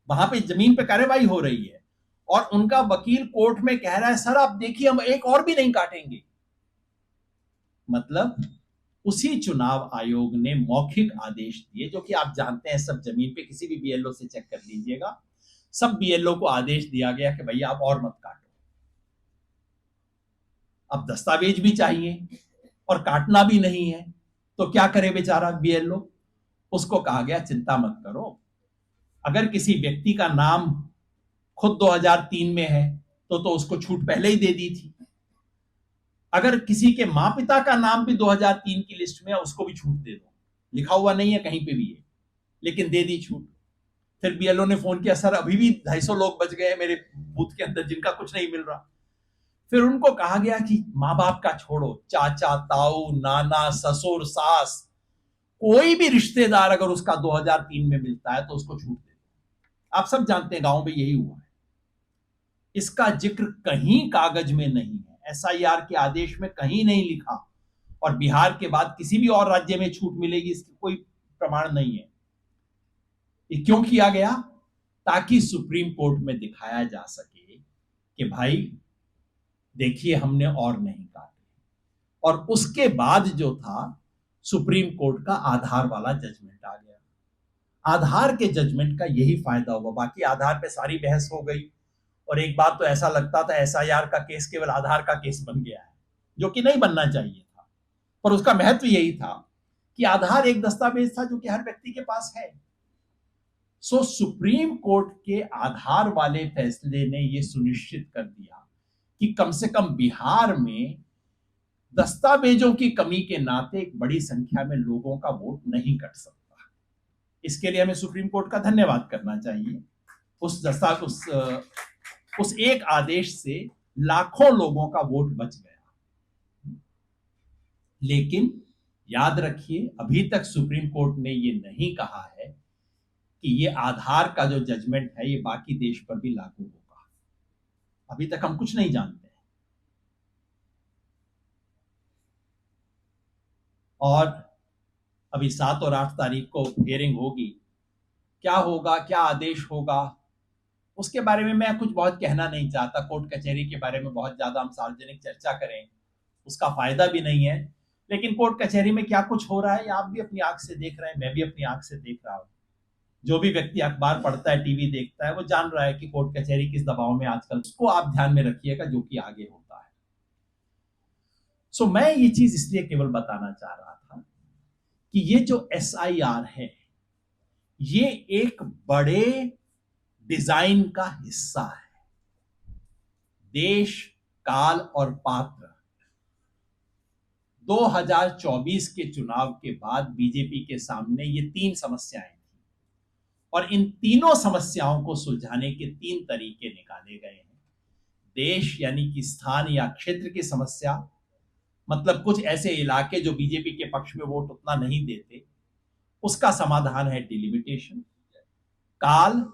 वहां पे जमीन पे कार्रवाई हो रही है, और उनका वकील कोर्ट में कह रहा है सर आप देखिए हम एक और भी नहीं काटेंगे। मतलब उसी चुनाव आयोग ने मौखिक आदेश दिए, जो कि आप जानते हैं, सब जमीन पे किसी भी बीएलओ से चेक कर लीजिएगा, सब बीएलओ को आदेश दिया गया कि भैया आप और मत काटो। अब दस्तावेज भी चाहिए और काटना भी नहीं है, तो क्या करे बेचारा बीएलओ? उसको कहा गया चिंता मत करो, अगर किसी व्यक्ति का नाम खुद 2003 में है तो उसको छूट पहले ही दे दी थी, अगर किसी के मां पिता का नाम भी 2003 की लिस्ट में है उसको भी छूट दे दो, लिखा हुआ नहीं है कहीं पे भी है, लेकिन दे दी छूट। फिर बीएलओ ने फोन किया सर अभी भी 250 लोग बच गए मेरे बूथ के अंदर जिनका कुछ नहीं मिल रहा। फिर उनको कहा गया कि माँ बाप का छोड़ो, चाचा, ताऊ, नाना, ससुर, सास, कोई भी रिश्तेदार अगर उसका 2003 में मिलता है तो उसको छूट दे दो। आप सब जानते हैं गांव में यही हुआ है। इसका जिक्र कहीं कागज में नहीं है, एसआईआर के आदेश में कहीं नहीं लिखा, और बिहार के बाद किसी भी और राज्य में छूट मिलेगी इसकी कोई प्रमाण नहीं है। ये क्यों किया गया? ताकि सुप्रीम कोर्ट में दिखाया जा सके कि भाई देखिए हमने और नहीं काटे। और उसके बाद जो था सुप्रीम कोर्ट का आधार वाला जजमेंट आ गया। आधार के जजमेंट का यही फायदा हुआ, बाकी आधार पे सारी बहस हो गई और एक बात तो ऐसा लगता था एसआईआर का केस केवल आधार का केस बन गया है, जो कि नहीं बनना चाहिए था। पर उसका महत्व यही था कि आधार एक दस्तावेज था जो कि हर व्यक्ति के पास है। सो सुप्रीम कोर्ट के आधार वाले फैसले ने यह सुनिश्चित कर दिया कि कम से कम बिहार में दस्तावेजों की कमी के नाते एक बड़ी संख्या में लोगों का वोट नहीं कट सकता। इसके लिए हमें सुप्रीम कोर्ट का धन्यवाद करना चाहिए। उस एक आदेश से लाखों लोगों का वोट बच गया। लेकिन याद रखिए, अभी तक सुप्रीम कोर्ट ने यह नहीं कहा है कि ये आधार का जो जजमेंट है ये बाकी देश पर भी लागू होगा। अभी तक हम कुछ नहीं जानते हैं। और अभी 7 और 8 तारीख को हियरिंग होगी। क्या होगा, क्या आदेश होगा, उसके बारे में मैं कुछ बहुत कहना नहीं चाहता। कोर्ट कचहरी के बारे में बहुत ज्यादा हम सार्वजनिक चर्चा करें उसका फायदा भी नहीं है। लेकिन कोर्ट कचहरी में क्या कुछ हो रहा है आप भी अपनी आंख से देख रहे हैं, मैं भी अपनी आंख से देख रहा हूं। जो भी व्यक्ति अखबार पढ़ता है, टीवी देखता है, वो जान रहा है कि कोर्ट कचहरी किस दबाव में आजकल। उसको आप ध्यान में रखिएगा जो कि आगे होता है। सो मैं ये चीज इसलिए केवल बताना चाह रहा था कि ये जो एसआईआर है ये एक बड़े डिजाइन का हिस्सा है। देश, काल और पात्र। 2024 के चुनाव के बाद बीजेपी के सामने ये 3 समस्याएं थी और इन तीनों समस्याओं को सुलझाने के 3 तरीके निकाले गए हैं। देश यानी कि स्थान या क्षेत्र की समस्या, मतलब कुछ ऐसे इलाके जो बीजेपी के पक्ष में वोट उतना नहीं देते, उसका समाधान है डिलिमिटेशन। काल,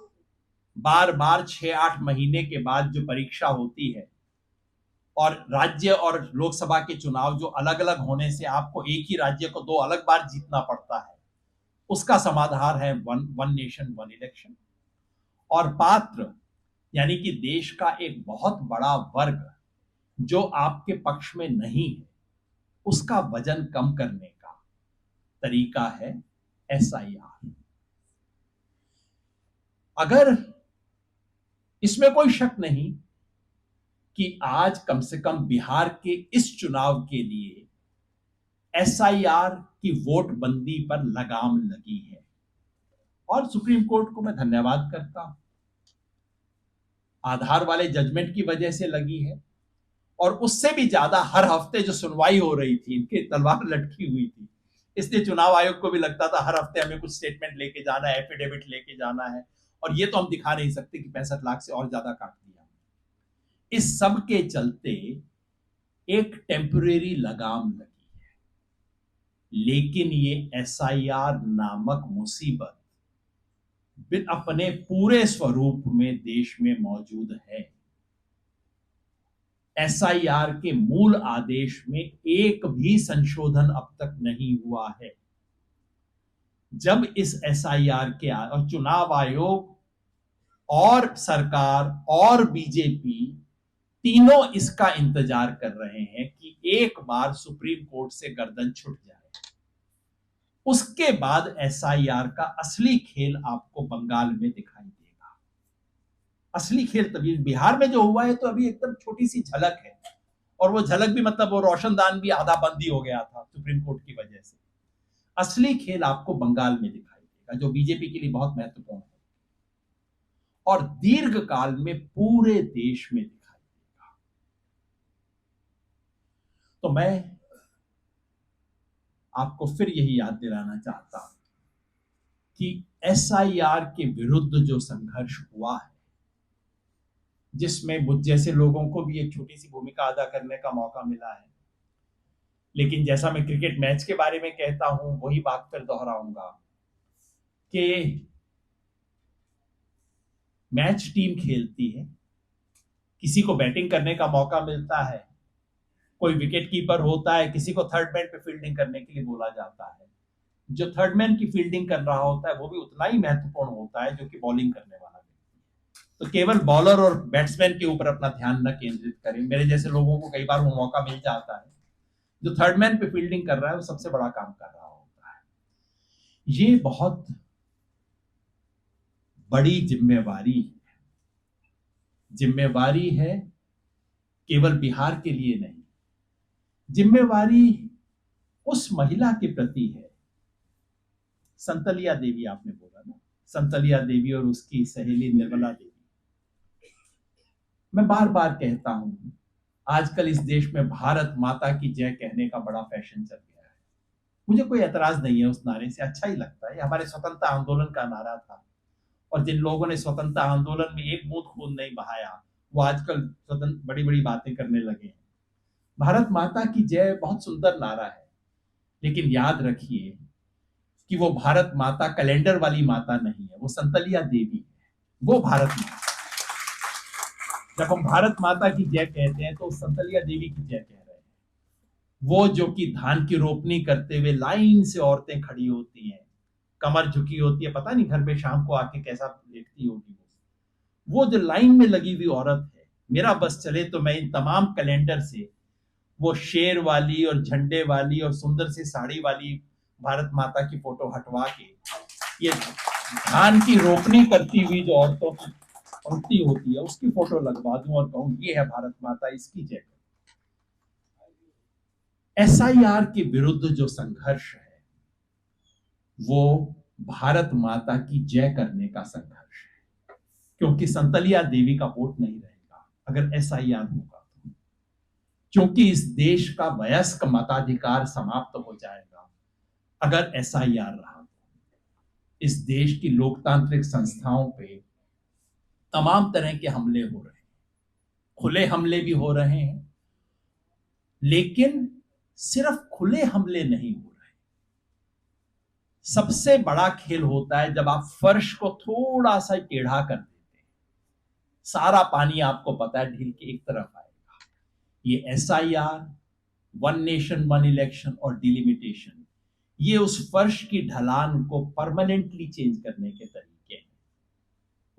बार बार 6-8 महीने के बाद जो परीक्षा होती है और राज्य और लोकसभा के चुनाव जो अलग अलग होने से आपको एक ही राज्य को 2 अलग बार जीतना पड़ता है, उसका समाधान है वन नेशन वन इलेक्शन। और पात्र यानी कि देश का एक बहुत बड़ा वर्ग जो आपके पक्ष में नहीं है, उसका वजन कम करने का तरीका है एसआईआर। अगर इसमें कोई शक नहीं कि आज कम से कम बिहार के इस चुनाव के लिए एसआईआर की वोट बंदी पर लगाम लगी है और सुप्रीम कोर्ट को मैं धन्यवाद करता हूं। आधार वाले जजमेंट की वजह से लगी है और उससे भी ज्यादा हर हफ्ते जो सुनवाई हो रही थी, इनकी तलवार लटकी हुई थी, इसलिए चुनाव आयोग को भी लगता था हर हफ्ते हमें कुछ स्टेटमेंट लेके जाना है, एफिडेविट लेके जाना है। और ये तो हम दिखा नहीं सकते कि 65 लाख से और ज्यादा काट दिया। इस सब के चलते एक टेम्परेरी लगाम लगी है, लेकिन ये एसआईआर नामक मुसीबत अपने पूरे स्वरूप में देश में मौजूद है। एसआईआर के मूल आदेश में एक भी संशोधन अब तक नहीं हुआ है। जब इस एसआईआर के और चुनाव आयोग और सरकार और बीजेपी तीनों इसका इंतजार कर रहे हैं कि एक बार सुप्रीम कोर्ट से गर्दन छुट जाए, उसके बाद एसआईआर का असली खेल आपको बंगाल में दिखाई देगा। असली खेल तभी बिहार में जो हुआ है तो अभी एकदम छोटी सी झलक है, और वो झलक भी मतलब वो रोशनदान भी आधा बंद ही हो गया था सुप्रीम कोर्ट की वजह से। असली खेल आपको बंगाल में दिखाई देगा, जो बीजेपी के लिए बहुत महत्वपूर्ण है और दीर्घ काल में पूरे देश में दिखाई देगा। तो मैं आपको फिर यही याद दिलाना चाहता हूं कि एसआईआर के विरुद्ध जो संघर्ष हुआ है, जिसमें मुझ जैसे लोगों को भी एक छोटी सी भूमिका अदा करने का मौका मिला है, लेकिन जैसा मैं क्रिकेट मैच के बारे में कहता हूं वही बात फिर दोहराऊंगा कि मैच टीम खेलती है, किसी को बैटिंग करने का मौका मिलता है, कोई विकेट कीपर होता है, किसी को थर्ड मैन पे फील्डिंग करने के लिए बोला जाता है, जो थर्ड मैन की फील्डिंग कर रहा होता है वो भी उतना ही महत्वपूर्ण होता है जो कि बॉलिंग करने वाला व्यक्ति। तो केवल बॉलर और बैट्समैन के ऊपर अपना ध्यान न केंद्रित करें। मेरे जैसे लोगों को कई बार वो मौका मिल जाता है, जो थर्ड मैन पे फील्डिंग कर रहा है वो सबसे बड़ा काम कर रहा होता है। ये बहुत बड़ी जिम्मेवारी है केवल बिहार के लिए नहीं, जिम्मेवारी उस महिला के प्रति है। संतलिया देवी आपने बोला ना, संतलिया देवी और उसकी सहेली निर्मला देवी। मैं बार बार कहता हूं, आजकल इस देश में भारत माता की जय कहने का बड़ा फैशन चल गया है। मुझे कोई एतराज नहीं है उस नारे से, अच्छा ही लगता है। हमारे स्वतंत्रता आंदोलन का नारा था, और जिन लोगों ने स्वतंत्रता आंदोलन में एक बूंद खून नहीं बहाया वो आजकल स्वतंत्र बड़ी बड़ी बातें करने लगे हैं। भारत माता की जय बहुत सुंदर नारा है, लेकिन याद रखिए कि वो भारत माता कैलेंडर वाली माता नहीं है, वो संतलिया देवी है, वो भारत माता। जब हम भारत माता की जय कहते हैं तो संतलिया देवी की जय कह रहे हैं। वो जो कि धान की रोपनी करते हुए लाइन से औरतें खड़ी होती हैं, कमर झुकी होती है, पता नहीं घर पे शाम को आके कैसा लेटती होगी वो जो लाइन में लगी हुई औरत है। मेरा बस चले तो मैं इन तमाम कैलेंडर से वो शेर वाली और झंडे वाली और सुंदर सी साड़ी वाली भारत माता की फोटो हटवा के ये धान की रोपनी करती हुई जो औरतों की पंक्ति होती है उसकी फोटो लगवा दूं और कहूं ये है भारत माता, इसकी जय। एसआईआर के विरुद्ध जो संघर्ष है वो भारत माता की जय करने का संघर्ष है, क्योंकि संतलिया देवी का वोट नहीं रहेगा अगर एसआईआर होगा तो, क्योंकि इस देश का वयस्क मताधिकार समाप्त हो जाएगा अगर एसआईआर रहा तो। इस देश की लोकतांत्रिक संस्थाओं पे तमाम तरह के हमले हो रहे हैं, खुले हमले भी हो रहे हैं, लेकिन सिर्फ खुले हमले नहीं हो रहे। सबसे बड़ा खेल होता है जब आप फर्श को थोड़ा सा टेढ़ा कर देते हैं, सारा पानी आपको पता है ढील के एक तरफ आएगा। ये SIR, one nation one election और डिलिमिटेशन, ये उस फर्श की ढलान को परमानेंटली चेंज करने के तरीके हैं।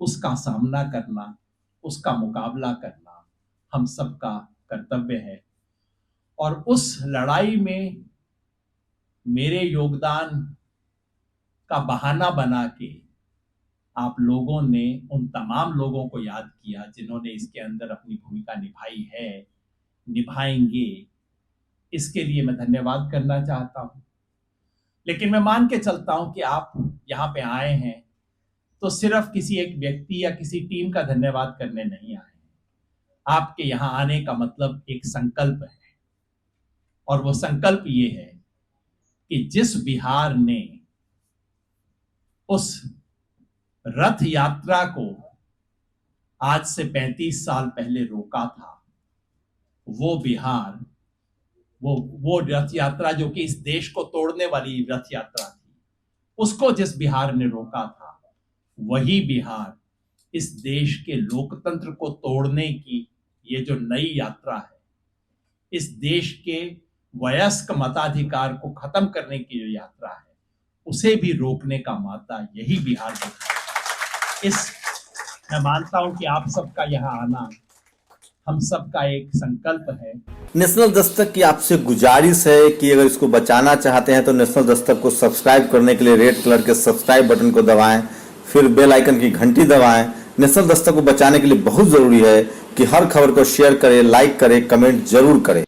उसका सामना करना, उसका मुकाबला करना हम सबका कर्तव्य है। और उस लड़ाई में मेरे योगदान का बहाना बना के आप लोगों ने उन तमाम लोगों को याद किया जिन्होंने इसके अंदर अपनी भूमिका निभाई है, निभाएंगे। इसके लिए मैं धन्यवाद करना चाहता हूं। लेकिन मैं मान के चलता हूं कि आप यहाँ पे आए हैं तो सिर्फ किसी एक व्यक्ति या किसी टीम का धन्यवाद करने नहीं आए हैं। आपके यहाँ आने का मतलब एक संकल्प है, और वो संकल्प ये है कि जिस बिहार ने उस रथ यात्रा को आज से 35 साल पहले रोका था, वो बिहार, वो रथ यात्रा जो कि इस देश को तोड़ने वाली रथ यात्रा थी, उसको जिस बिहार ने रोका था, वही बिहार इस देश के लोकतंत्र को तोड़ने की ये जो नई यात्रा है, इस देश के वयस्क मताधिकार को खत्म करने की जो यात्रा है, उसे भी रोकने का मादा यही बिहार है। मैं मानता हूं कि आप सबका यहाँ आना हम सबका एक संकल्प है। नेशनल दस्तक की आपसे गुजारिश है कि अगर इसको बचाना चाहते हैं तो नेशनल दस्तक को सब्सक्राइब करने के लिए रेड कलर के सब्सक्राइब बटन को दबाएं, फिर बेल आइकन की घंटी दबाएं। नेशनल दस्तक को बचाने के लिए बहुत जरूरी है कि हर खबर को शेयर करें, लाइक करें, कमेंट जरूर करें।